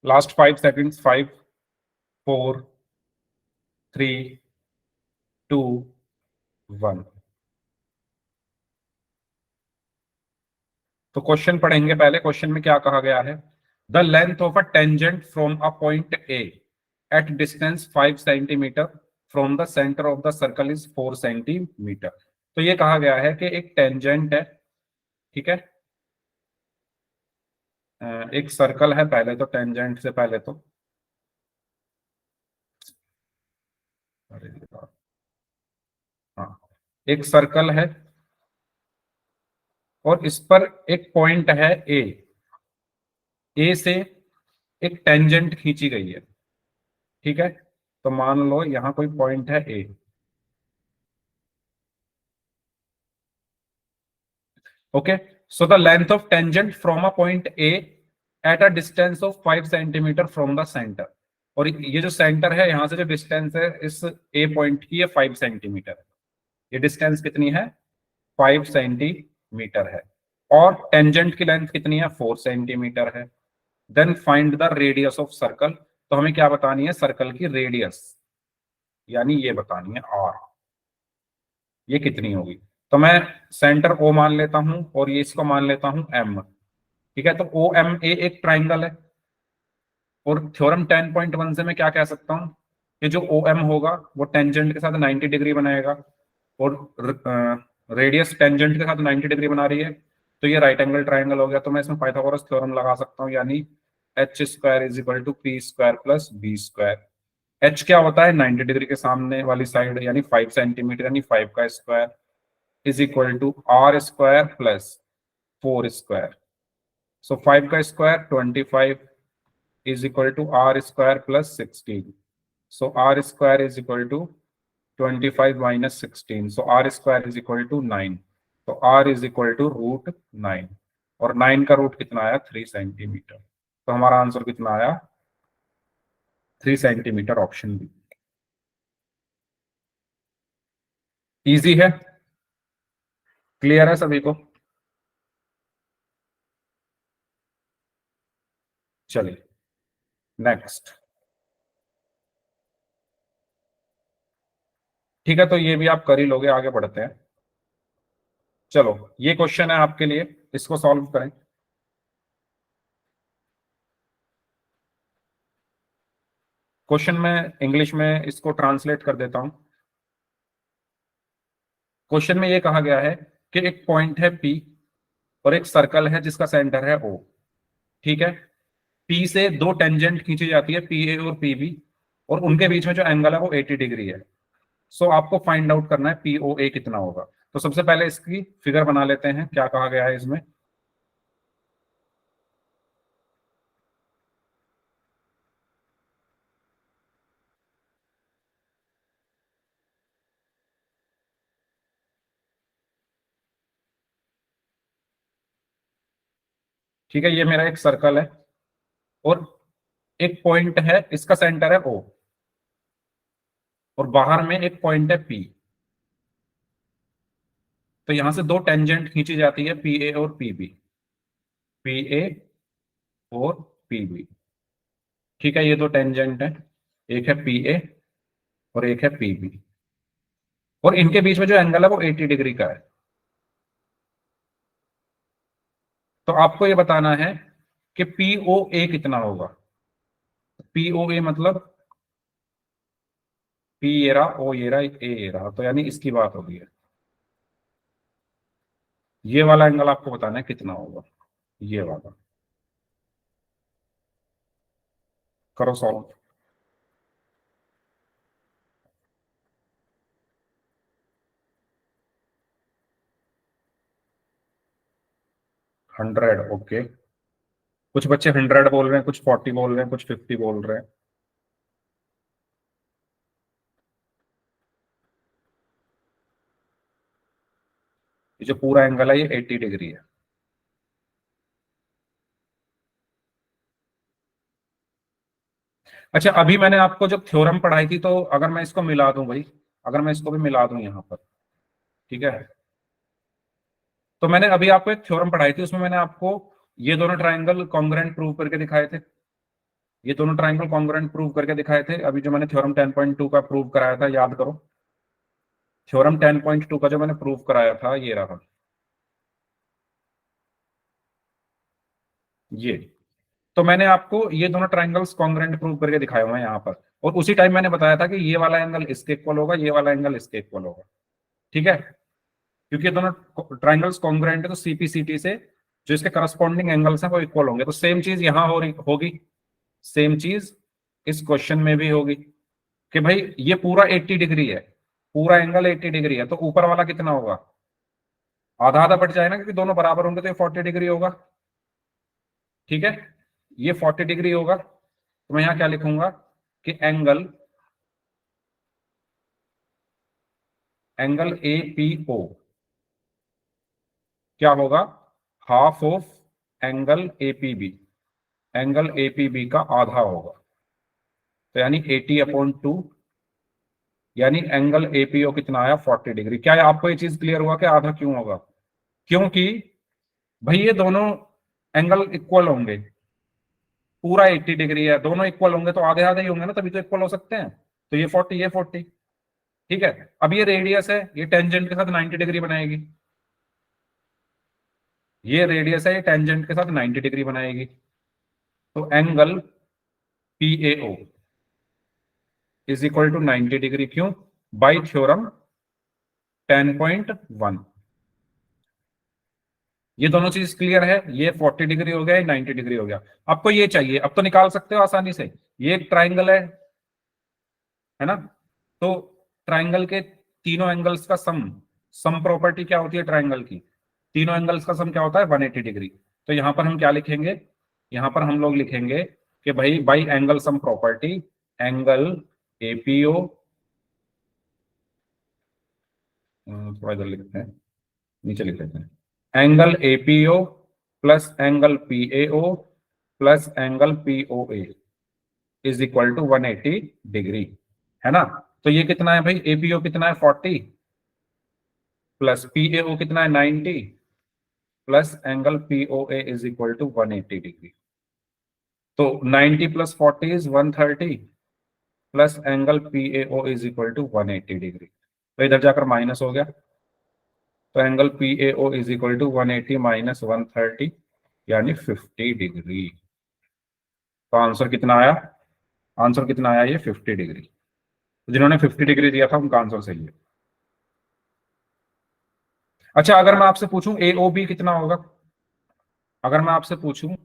Last 5 seconds, 5 4 3 2 1। तो क्वेश्चन पढ़ेंगे। पहले क्वेश्चन में क्या कहा गया है? The length of a tangent from a point A at distance 5 centimetre from the centre of the circle is 4 centimetre. तो ये कहा गया है कि एक टेंजेंट है, ठीक है, एक सर्कल है। पहले तो टेंजेंट से पहले तो अरे यार, हाँ, एक सर्कल है और इस पर एक पॉइंट है ए। ए से एक टेंजेंट खींची गई है, ठीक है। तो मान लो यहां कोई पॉइंट है A. Okay, so the length of tangent from a point A at a distance of 5 centimetre from the centre. और ये जो सेंटर है, यहां से जो डिस्टेंस है इस ए पॉइंट की, ये 5 सेंटीमीटर। ये डिस्टेंस कितनी है? 5 सेंटीमीटर है। और टेंजेंट की लेंथ कितनी है? 4 सेंटीमीटर है। Then find the radius of circle. तो हमें क्या बतानी है? सर्कल की रेडियस, यानी ये बतानी है आर। ये कितनी होगी? तो मैं सेंटर ओ मान लेता हूं और ये इसको मान लेता हूं एम, ठीक है। तो ओ एम ए एक ट्राइंगल है और थ्योरम 10.1 से मैं क्या कह सकता हूं कि जो ओ एम होगा वो टेंजेंट के साथ 90 डिग्री बनाएगा और रेडियस टेंजेंट के साथ 90 डिग्री बना रही है। तो ये राइट एंगल ट्राइंगल हो गया। तो मैं इसमें पाइथागोरस थ्योरम लगा सकता हूँ, यानी H square is equal to P square plus B square. H क्या होता है? 90 डिग्री के सामने वाली साइड, यानी 5 सेंटीमीटर, यानी 5 का square is equal to R square plus 4 square. So 5 का square 25 is equal to r square plus 16. So r square is equal to 25 minus 16. So r square is equal to 9. तो r is equal to root 9 और 9 का root कितना आया? 3 centimetre. तो हमारा answer कितना आया? 3 सेंटीमीटर, ऑप्शन बी। इजी है, क्लियर है सभी को? चलिए नेक्स्ट। ठीक है, तो ये भी आप कर ही लोगे। आगे बढ़ते हैं। चलो, ये क्वेश्चन है आपके लिए, इसको सॉल्व करें। क्वेश्चन में इंग्लिश में इसको ट्रांसलेट कर देता हूं। क्वेश्चन में ये कहा गया है कि एक पॉइंट है पी और एक सर्कल है जिसका सेंटर है ओ, ठीक है। पी से दो टेंजेंट खींची जाती है, पी ए और पी बी, और उनके बीच में जो एंगल है वो 80 डिग्री है। सो आपको फाइंड आउट करना है पी ओ ए कितना होगा। तो सबसे पहले इसकी फिगर बना लेते हैं। क्या कहा गया है इसमें? ठीक है, ये मेरा एक सर्कल है और एक पॉइंट है, इसका सेंटर है ओ, और बाहर में एक पॉइंट है पी। तो यहां से दो टेंजेंट खींची जाती है, पी ए और पी बी, पी ए और पी बी। ठीक है, ये दो टेंजेंट है, एक है पी ए और एक है पी बी, और इनके बीच में जो एंगल है वो 80 डिग्री का है। तो आपको ये बताना है कि पी ओ ए कितना होगा। पी ओ ए मतलब पी ये रहा, ओ ये रहा, ए ये रहा, तो यानी इसकी बात हो रही है। ये वाला एंगल आपको बताना है कितना होगा, ये वाला। करो सॉल्व। 100, ओके। कुछ बच्चे 100 बोल रहे हैं, कुछ 40 बोल रहे हैं, कुछ 50 बोल रहे हैं। ये जो पूरा एंगल है ये 80 डिग्री है। अच्छा, अभी मैंने आपको जब थ्योरम पढ़ाई थी, तो अगर मैं इसको मिला दूं भाई, अगर मैं इसको भी मिला दूं यहां पर, ठीक है। तो मैंने अभी आपको एक थ्योरम पढ़ाई थी, उसमें मैंने आपको ये दोनों ट्राइंगल कॉन्ग्रुएंट प्रूव करके दिखाए थे। ये दोनों ट्राइंगल कॉन्ग्रुएंट प्रूव करके दिखाए थे अभी जो मैंने थ्योरम 10.2 का प्रूव कराया था, याद करो। थ्योरम 10.2 का जो मैंने प्रूव कराया था ये रहा, ये। तो मैंने आपको ये दोनों ट्राइंगल्स कॉन्ग्रुएंट प्रूव करके दिखाए हुए हैं यहाँ पर, और उसी टाइम मैंने बताया था कि ये वाला एंगल इसके इक्वल होगा, ये वाला एंगल इसके इक्वल होगा, ठीक है। क्योंकि ये दोनों ट्राइंगल्स कॉन्ग्रुएंट है तो सीपीसीटी से जो इसके करस्पॉन्डिंग एंगल्स हैं वो इक्वल होंगे। तो सेम चीज यहां हो रही होगी, सेम चीज इस क्वेश्चन में भी होगी कि भाई ये पूरा 80 डिग्री है, पूरा एंगल 80 डिग्री है, तो ऊपर वाला कितना होगा, आधा आधा बढ़ जाए ना, क्योंकि दोनों बराबर होंगे तो ये 40 डिग्री होगा, ठीक है। ये 40 डिग्री होगा, तो मैं यहां क्या लिखूंगा कि angle angle A P O क्या होगा, half of angle APB, angle APB का आधा होगा, तो यानी 80/2, यानी एंगल एपीओ कितना आया, 40 डिग्री। क्या आपको ये चीज क्लियर हुआ कि आधा क्यों होगा, क्योंकि भाई ये दोनों एंगल इक्वल होंगे, पूरा 80 डिग्री है, दोनों इक्वल होंगे तो आधे आधे ही होंगे ना, तभी तो इक्वल हो सकते हैं। तो ये 40, ये 40, ठीक है। अब ये रेडियस है, ये टेंजेंट के साथ 90 डिग्री बनाएगी, ये रेडियस है, ये टेंजेंट के साथ 90 डिग्री बनाएगी। तो angle P A O is equal to 90 degree, क्यों, बाई थ्योरम 10.1। ये दोनों चीज क्लियर है, ये 40 डिग्री हो गया, ये 90 डिग्री हो गया। आपको ये चाहिए, अब तो निकाल सकते हो आसानी से। ये एक ट्राइंगल है ना। तो ट्राइंगल के तीनों एंगल्स का सम, सम प्रॉपर्टी क्या होती है ट्राइंगल की, तीनों एंगल्स का सम क्या होता है, 180 डिग्री। तो यहां पर हम क्या लिखेंगे, यहां पर हम लोग लिखेंगे कि भाई by angle sum property, angle APO, थोड़ा इधर लिखते हैं, नीचे लिख लेते हैं, angle APO plus angle PAO plus angle POA is equal to 180 degree, है ना। तो ये कितना है भाई, एपीओ कितना है 40, प्लस पीएओ कितना है 90, plus angle POA is equal to 180 degree. तो 90 plus 40 is 130, plus angle PAO is equal to 180 degree. तो इधर जाकर माइनस हो गया, तो angle PAO is equal to 180 minus 130 यानी 50 डिग्री। तो आंसर कितना आया, आंसर कितना आया, ये 50 डिग्री। तो जिन्होंने 50 डिग्री दिया था उनका आंसर सही है। अच्छा, अगर मैं आपसे पूछूं ए ओ बी कितना होगा, अगर मैं आपसे पूछूं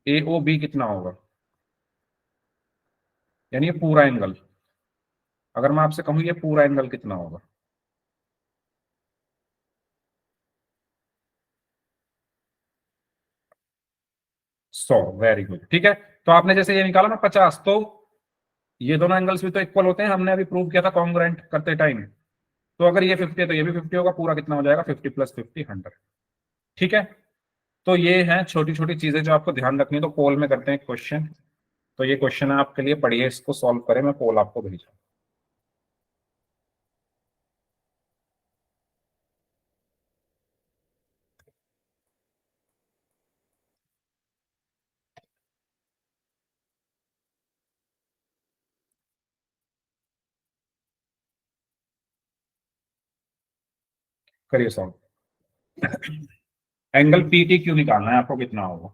ए ओ बी कितना होगा, यानी ये पूरा एंगल, अगर मैं आपसे कहूं ये पूरा एंगल कितना होगा, 100, वेरी गुड, ठीक है। तो आपने जैसे ये निकाला ना 50, तो ये दोनों एंगल्स भी तो इक्वल होते हैं, हमने अभी प्रूव किया था कॉन्ग्रुएंट करते टाइम। तो अगर ये 50 है तो ये भी 50 होगा, पूरा कितना हो जाएगा, 50 प्लस 50 100, ठीक है। तो ये हैं छोटी छोटी चीजें जो आपको ध्यान रखनी है। तो पोल में करते हैं क्वेश्चन। तो ये क्वेश्चन है आपके लिए, पढ़िए इसको, सॉल्व करें, मैं पोल आपको भेजा। करिए सॉल्व। एंगल पीटी क्यों निकालना है आपको, कितना होगा,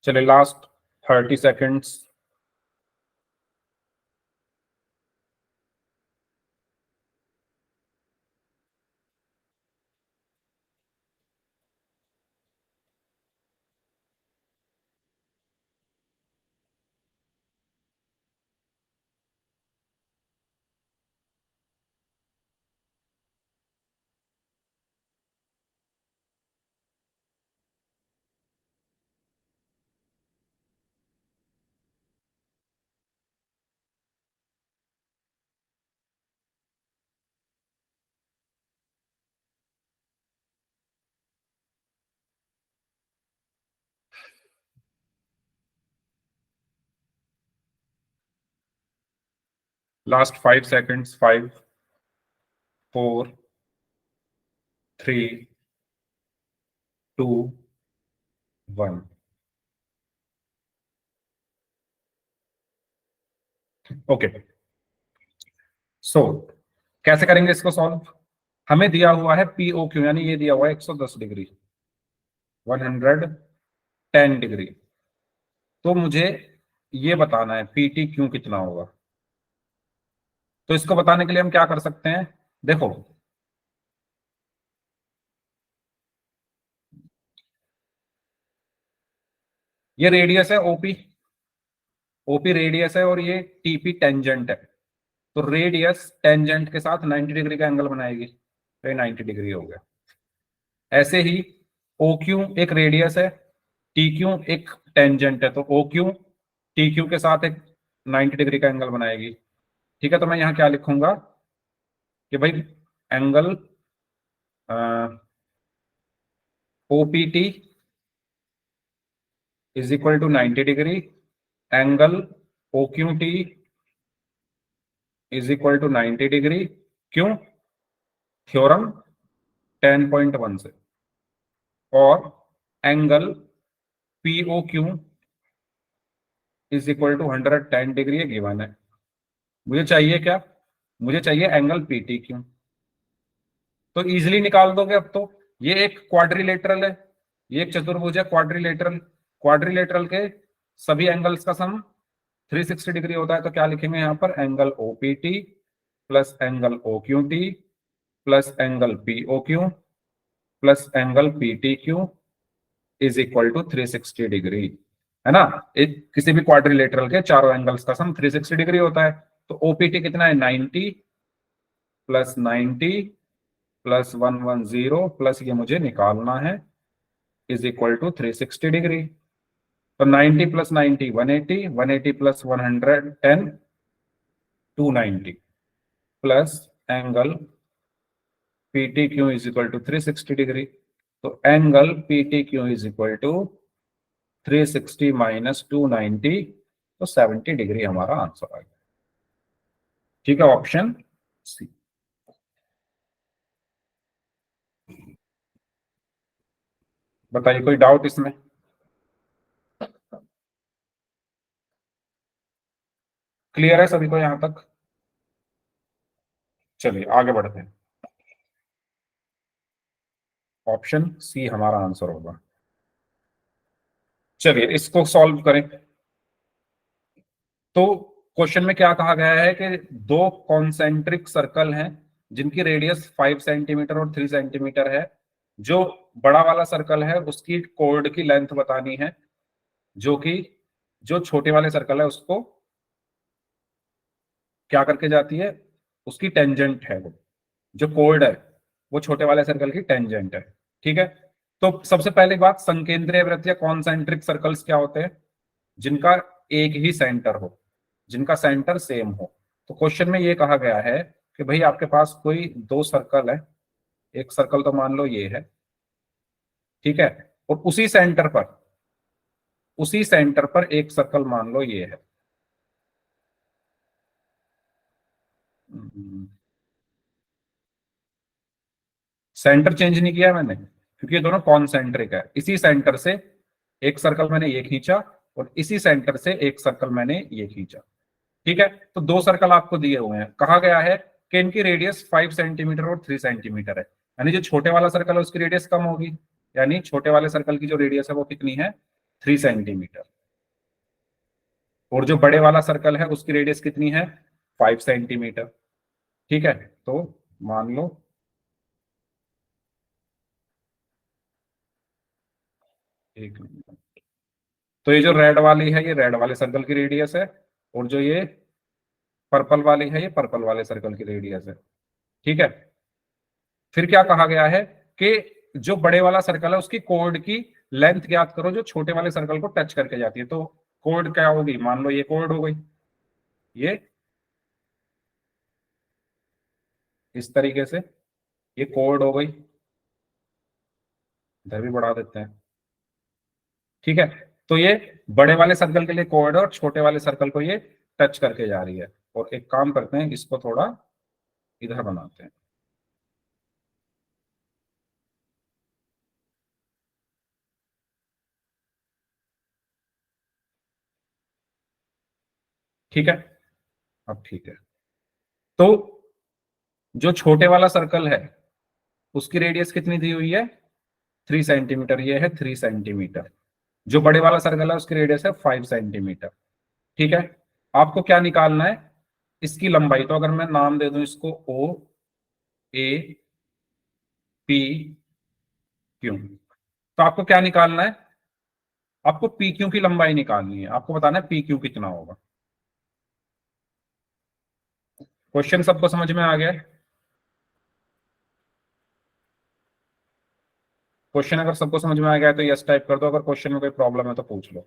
चलिए last 30 seconds. Last 5 seconds. 5 4 3 2 1। Okay, so कैसे करेंगे इसको सॉल्व? हमें दिया हुआ है पीओ क्यू, यानी ये दिया हुआ है 110 डिग्री, 110 डिग्री। तो मुझे ये बताना है पीटी क्यू कितना होगा। तो इसको बताने के लिए हम क्या कर सकते हैं, देखो ये रेडियस है ओपी, ओपी रेडियस है और ये टीपी टेंजेंट है। तो रेडियस टेंजेंट के साथ 90 डिग्री का एंगल बनाएगी, तो ये 90 डिग्री हो गया। ऐसे ही ओ क्यू एक रेडियस है, टी क्यू एक टेंजेंट है, तो ओ क्यू टी क्यू के साथ एक 90 डिग्री का एंगल बनाएगी। ठीक है, तो मैं यहां क्या लिखूंगा कि भाई angle OPT is equal to 90 degree, angle OQT is equal to 90 degree. क्यों? थ्योरम 10.1 से। और angle PO Q is equal to 110 degree given है। मुझे चाहिए क्या? मुझे चाहिए एंगल पीटी क्यू। तो इजीली निकाल दोगे अब तो। ये एक क्वाड्रिलेटरल है, ये एक चतुर्भुज है क्वाड्रिलेटरल। क्वाड्रिलेटरल के सभी एंगल्स का सम 360 डिग्री होता है। तो क्या लिखेंगे यहाँ पर, angle OPT plus angle OQT plus angle POQ plus angle PTQ is equal to 360 degree, है ना। एक किसी भी क्वाड्रिलेटरल के चारों एंगल्स का सम 360 डिग्री होता है। तो ओपीटी कितना है, 90 प्लस 90 प्लस 110 प्लस ये मुझे निकालना है इज इक्वल टू 360 डिग्री। तो 90 plus 90 180, 180 plus 110 290 plus angle PT Q is equal to 360 degree. तो angle PT Q is equal to 360 minus 290, तो 70 डिग्री हमारा आंसर आ गया। ठीक है, ऑप्शन सी। बताइए कोई डाउट इसमें? क्लियर है सभी को यहां तक? चलिए आगे बढ़ते हैं। ऑप्शन सी हमारा आंसर होगा। चलिए इसको सॉल्व करें। तो क्वेश्चन में क्या कहा गया है कि दो कॉन्सेंट्रिक सर्कल हैं जिनकी रेडियस 5 सेंटीमीटर और 3 सेंटीमीटर है। जो बड़ा वाला सर्कल है उसकी कोर्ड की लेंथ बतानी है, जो कि जो छोटे वाले सर्कल है उसको क्या करके जाती है, उसकी टेंजेंट है वो। जो कोर्ड है वो छोटे वाले सर्कल की टेंजेंट है। ठीक है, तो सबसे पहली बात, संकेंद्रीय वृत्त या कॉन्सेंट्रिक सर्कल्स क्या होते हैं, जिनका एक ही सेंटर हो, जिनका सेंटर सेम हो। तो क्वेश्चन में ये कहा गया है कि भाई आपके पास कोई दो सर्कल है, एक सर्कल तो मान लो ये है, ठीक है, और उसी सेंटर पर एक सर्कल मान लो ये है। सेंटर चेंज नहीं किया है मैंने, क्योंकि ये दोनों कॉन्सेंट्रिक है। इसी सेंटर से एक सर्कल मैंने ये खींचा और इसी सेंटर से एक सर्कल मैंने ये खींचा। ठीक है, तो दो सर्कल आपको दिए हुए हैं। कहा गया है कि इनकी रेडियस 5 सेंटीमीटर और 3 सेंटीमीटर है, यानी जो छोटे वाला सर्कल है उसकी रेडियस कम होगी, यानी छोटे वाले सर्कल की जो रेडियस है वो कितनी है, 3 सेंटीमीटर। और जो बड़े वाला सर्कल है उसकी रेडियस कितनी है, 5 सेंटीमीटर। ठीक है, तो मान लो एक मिनट। तो ये जो रेड वाली है ये रेड वाले सर्कल की रेडियस है, और जो ये पर्पल वाली है ये पर्पल वाले सर्कल की रेडियस है। ठीक है, फिर क्या कहा गया है कि जो बड़े वाला सर्कल है उसकी कोड की लेंथ ज्ञात करो जो छोटे वाले सर्कल को टच करके जाती है। तो कोड क्या होगी, मान लो ये कोड हो गई, ये इस तरीके से ये कोड हो गई, इधर भी बढ़ा देते हैं। ठीक है, तो ये बड़े वाले सर्कल के लिए कोड है और छोटे वाले सर्कल को ये टच करके जा रही है। और एक काम करते हैं, इसको थोड़ा इधर बनाते हैं। ठीक है, अब ठीक है। तो जो छोटे वाला सर्कल है उसकी रेडियस कितनी दी हुई है, 3 सेंटीमीटर, ये है 3 सेंटीमीटर। जो बड़े वाला सर्कल है उसकी रेडियस है 5 सेंटीमीटर। ठीक है, आपको क्या निकालना है, इसकी लंबाई। तो अगर मैं नाम दे दूं इसको ओ ए पी क्यू, तो आपको क्या निकालना है, आपको पी क्यू की लंबाई निकालनी है। आपको बताना है पी क्यू कितना होगा। क्वेश्चन सबको समझ में आ गया है? क्वेश्चन अगर सबको समझ में आ गया है तो यस टाइप कर दो, अगर क्वेश्चन में कोई प्रॉब्लम है तो पूछ लो।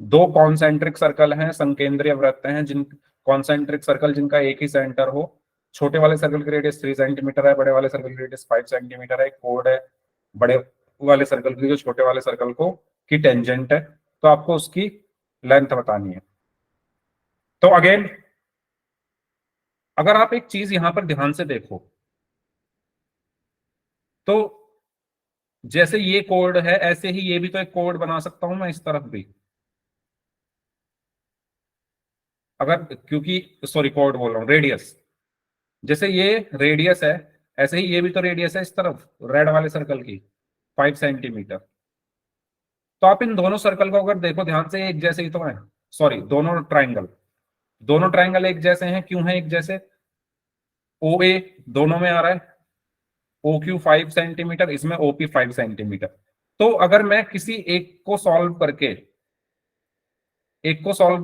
दो कॉन्सेंट्रिक सर्कल हैं, संकेंद्रीय वृत्त हैं, जिन कॉन्सेंट्रिक सर्कल जिनका एक ही सेंटर हो। छोटे वाले सर्कल की रेडियस 3 सेंटीमीटर है, बड़े वाले सर्कल की रेडियस 5 सेंटीमीटर है। एक कोड है बड़े वाले सर्कल की जो छोटे वाले सर्कल को की टेंजेंट है, तो आपको उसकी लेंथ बतानी है। तो अगेन अगर आप एक चीज यहां पर ध्यान से देखो, तो जैसे ये कोड है ऐसे ही ये भी तो एक कोड बना सकता हूं मैं इस तरफ भी। अगर क्योंकि सॉरी कोड बोल रहा हूं, रेडियस। जैसे ये रेडियस है ऐसे ही ये भी तो रेडियस है इस तरफ रेड वाले सर्कल की, 5 सेंटीमीटर। तो आप इन दोनों सर्कल को अगर देखो ध्यान से, एक जैसे ही तो है, सॉरी दोनों ट्राइंगल एक जैसे हैं, क्यों है एक जैसे, ओ ए दोनों में आ रहा है, ओ क्यू 5 सेंटीमीटर, इसमें ओपी 5 सेंटीमीटर। तो अगर मैं किसी एक को सॉल्व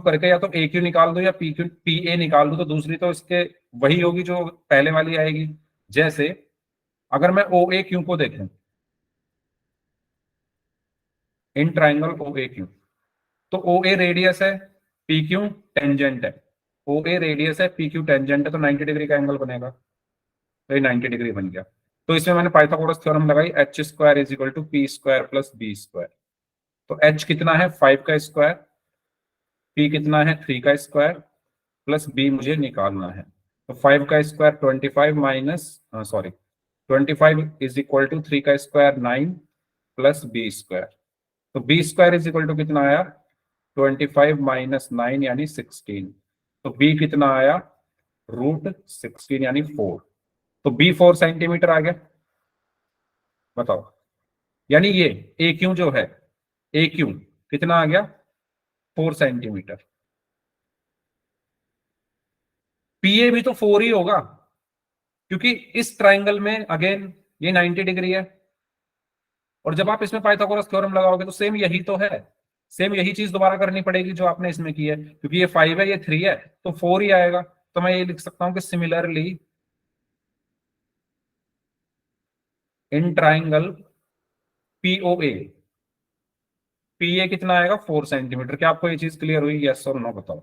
करके या तो ए क्यू निकाल दो या पी क्यू पी ए निकाल दो, तो दूसरी तो इसके वही होगी जो पहले वाली आएगी। जैसे अगर मैं ओ ए क्यू को देखें, in triangle O A Q, तो ओ ए रेडियस है, पी क्यू टेंजेंट है। ओ ए रेडियस है, पी क्यू टेंजेंट है, तो 90 डिग्री का एंगल बनेगा। तो ये 90 डिग्री बन गया। तो इसमें मैंने पाइथागोरस थ्योरम लगाई, H square is equal to P square plus B square. तो एच कितना है 5 का स्क्वायर, पी कितना है 3 का स्क्वायर, प्लस बी मुझे निकालना है। तो 5 का square 25 minus sorry 25 is equal to 3 का स्क्वायर 9 प्लस बी स्क्वायर। तो B square is equal to कितना आया, 25 माइनस 9 यानी 16। तो बी कितना आया, √16 यानी 4। तो बी 4 सेंटीमीटर आ गया। बताओ, यानी ये ए क्यू जो है, ए क्यू कितना आ गया, 4 सेंटीमीटर। पीए भी तो 4 ही होगा, क्योंकि इस ट्राइंगल में अगेन ये 90 डिग्री है। और जब आप इसमें पाइथागोरस थ्योरम लगाओगे तो सेम यही तो है, सेम यही चीज दोबारा करनी पड़ेगी जो आपने इसमें की है, क्योंकि ये 5 है ये 3 है, तो 4 ही आएगा। तो मैं ये लिख सकता हूं कि सिमिलरली इन ट्राइंगल पीओए, पीए कितना आएगा 4 सेंटीमीटर। क्या आपको ये चीज क्लियर हुई, यस और नो बताओ।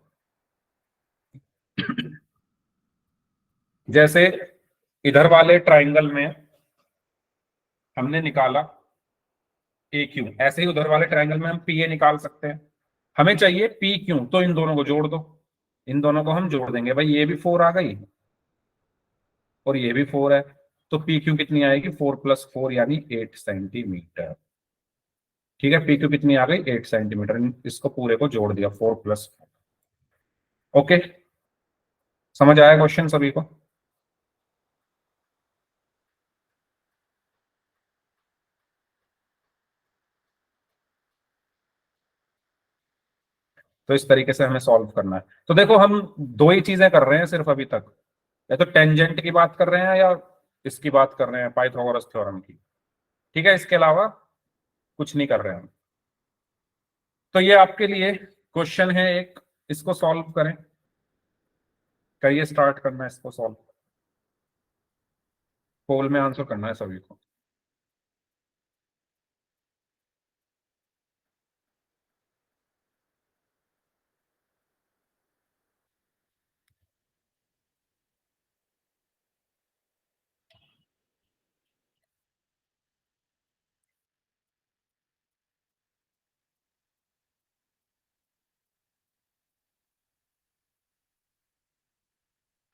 जैसे इधर वाले ट्राइंगल में हमने निकाला ए क्यू, ऐसे ही उधर वाले ट्राइंगल में हम पी ए निकाल सकते हैं। हमें चाहिए पी क्यू, तो इन दोनों को जोड़ दो, इन दोनों को हम जोड़ देंगे। भाई ये भी 4 आ गई और ये भी 4 है, तो पी क्यू कितनी आएगी, 4 + 4 यानी 8 सेंटीमीटर। ठीक है, पी क्यू कितनी आ गई, 8 सेंटीमीटर। इसको पूरे को जोड़ दिया, 4 + 4। ओके, समझ आया क्वेश्चन सभी को? तो इस तरीके से हमें सॉल्व करना है। तो देखो हम दो ही चीजें कर रहे हैं सिर्फ अभी तक, या तो टेंजेंट की बात कर रहे हैं या इसकी बात कर रहे हैं पाइथागोरस थ्योरम की। ठीक है, इसके अलावा कुछ नहीं कर रहे हैं हम। तो ये आपके लिए क्वेश्चन है एक, इसको सॉल्व करें, करिए, स्टार्ट करना है इसको सॉल्व। पोल में आंसर करना है सभी को।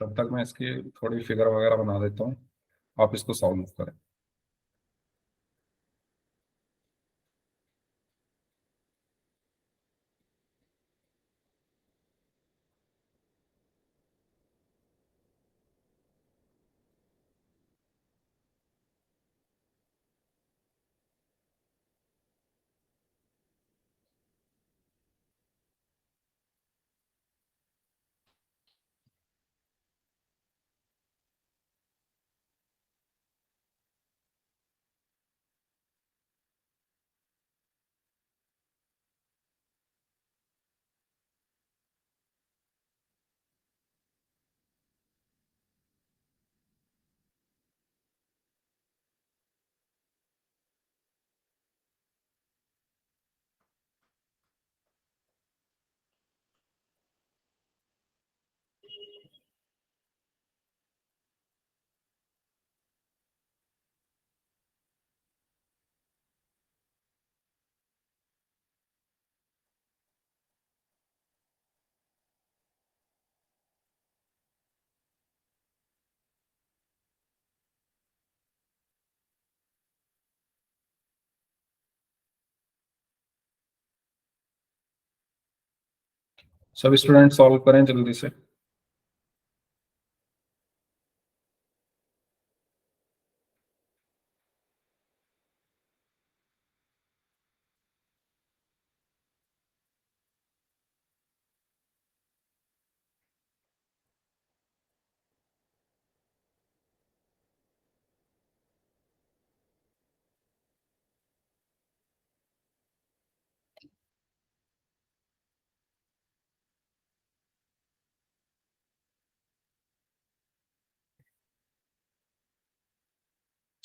तब तक मैं इसकी थोड़ी फिगर वगैरह बना देता हूँ, आप इसको सॉल्व करें। सभी स्टूडेंट सॉल्व करें जल्दी से।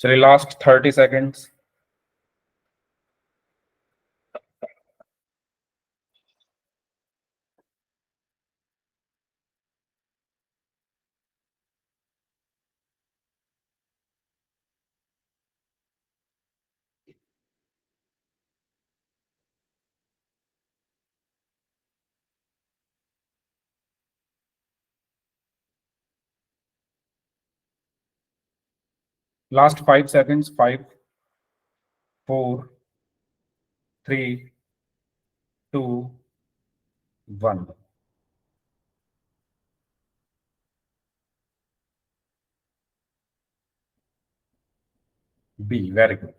चलिए last 30 seconds. Last 5 seconds, 5, 4, 3, 2, 1। B, very good.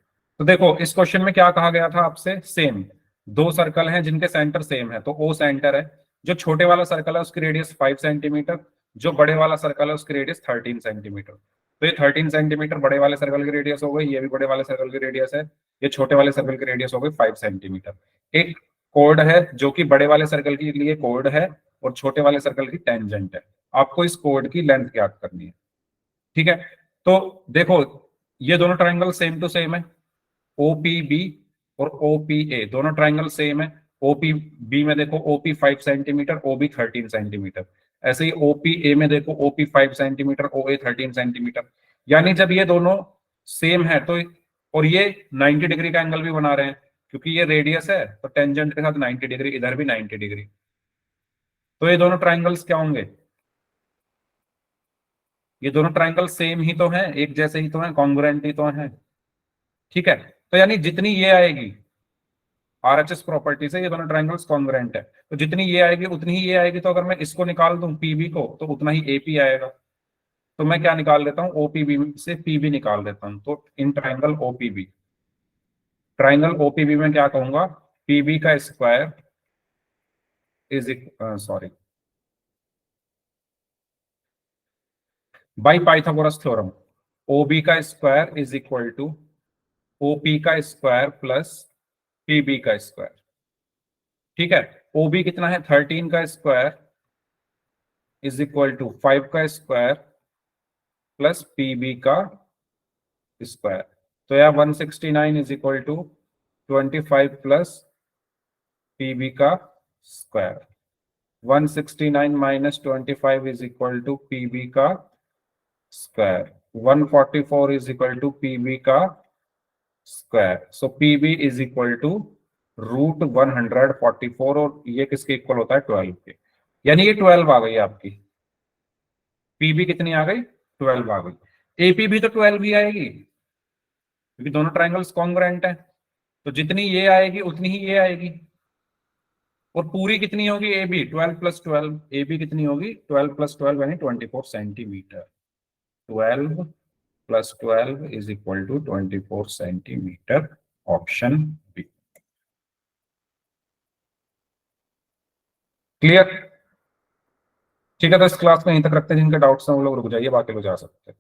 तो देखो इस क्वेश्चन में क्या कहा गया था आपसे, सेम दो सर्कल हैं जिनके सेंटर सेम है, तो ओ सेंटर है। जो छोटे वाला सर्कल है उसकी रेडियस 5 सेंटीमीटर, जो बड़े वाला सर्कल है उसकी रेडियस 13 सेंटीमीटर। तो ये 13 सेंटीमीटर बड़े वाले सर्कल की रेडियस हो गई, ये भी बड़े वाले सर्कल की रेडियस है, ये छोटे वाले सर्कल की रेडियस हो गई 5 सेंटीमीटर। एक कोड है जो कि बड़े वाले सर्कल के लिए कोड है और छोटे वाले सर्कल की टेंजेंट है। आपको इस कोड की लेंथ ज्ञात करनी है। ठीक है, तो देखो ये दोनों ट्राइंगल सेम टू सेम है, ओपीबी और ओपीए दोनों ट्राइंगल सेम है। ओपीबी में देखो ओपी 5 सेंटीमीटर, ओबी 13 सेंटीमीटर। ऐसे ही ओपीए में देखो ओपी 5 सेंटीमीटर, ओए 13 सेंटीमीटर। यानी जब ये दोनों सेम है तो, और ये 90 डिग्री का एंगल भी बना रहे हैं, क्योंकि ये रेडियस है तो टेंजेंट के साथ 90 डिग्री, इधर भी 90 डिग्री। तो ये दोनों ट्राइंगल्स क्या होंगे, ये दोनों ट्राइंगल सेम ही तो हैं, एक जैसे ही तो हैं, कॉन्ग्रुएंट ही तो हैं। ठीक है, तो यानी जितनी ये आएगी आरएचएस प्रॉपर्टी से, ये दोनों ट्राइंगल्स कॉन्ग्रुएंट है, तो जितनी ये आएगी उतनी ही ये आएगी। तो अगर मैं इसको निकाल दूं पीबी को, तो उतना ही एपी आएगा। तो मैं क्या निकाल देता हूं, ओपीबी से पीबी निकाल देता हूं। तो in triangle OPB, triangle OPB में क्या कहूंगा, पीबी का square is sorry, by Pythagoras theorem OB का square is equal to OP का स्क्वायर प्लस PB का स्क्वायर। ठीक है, OB कितना है 13 का स्क्वायर इज इक्वल टू 5 का स्क्वायर प्लस PB का स्क्वायर। तो यह 169 इज इक्वल टू 25 प्लस PB का square. 169 minus 25 is equal to PB का square. 144 is equal to PB का square. So PB is equal to root 144 और ये किसके इक्वल होता है 12 के, यानी ये 12 आ गई आपकी। PB कितनी आ गई 12 आ गई। AP भी तो 12 ही आएगी क्योंकि दोनों ट्राइंगल्स कॉन्ग्रुएंट हैं, तो जितनी ये आएगी उतनी ही ये आएगी। और पूरी कितनी होगी AB 12 प्लस 12, AB कितनी होगी 12 प्लस 12 यानी 24 centimetre. 12 plus 12 is equal to 24 centimetre, option B. Clear? ठीक है, तो इस क्लास में यहीं तक रखते हैं। जिनके डाउट्स हैं वो लोग रुक जाइए, बाकी लोग जा सकते हैं।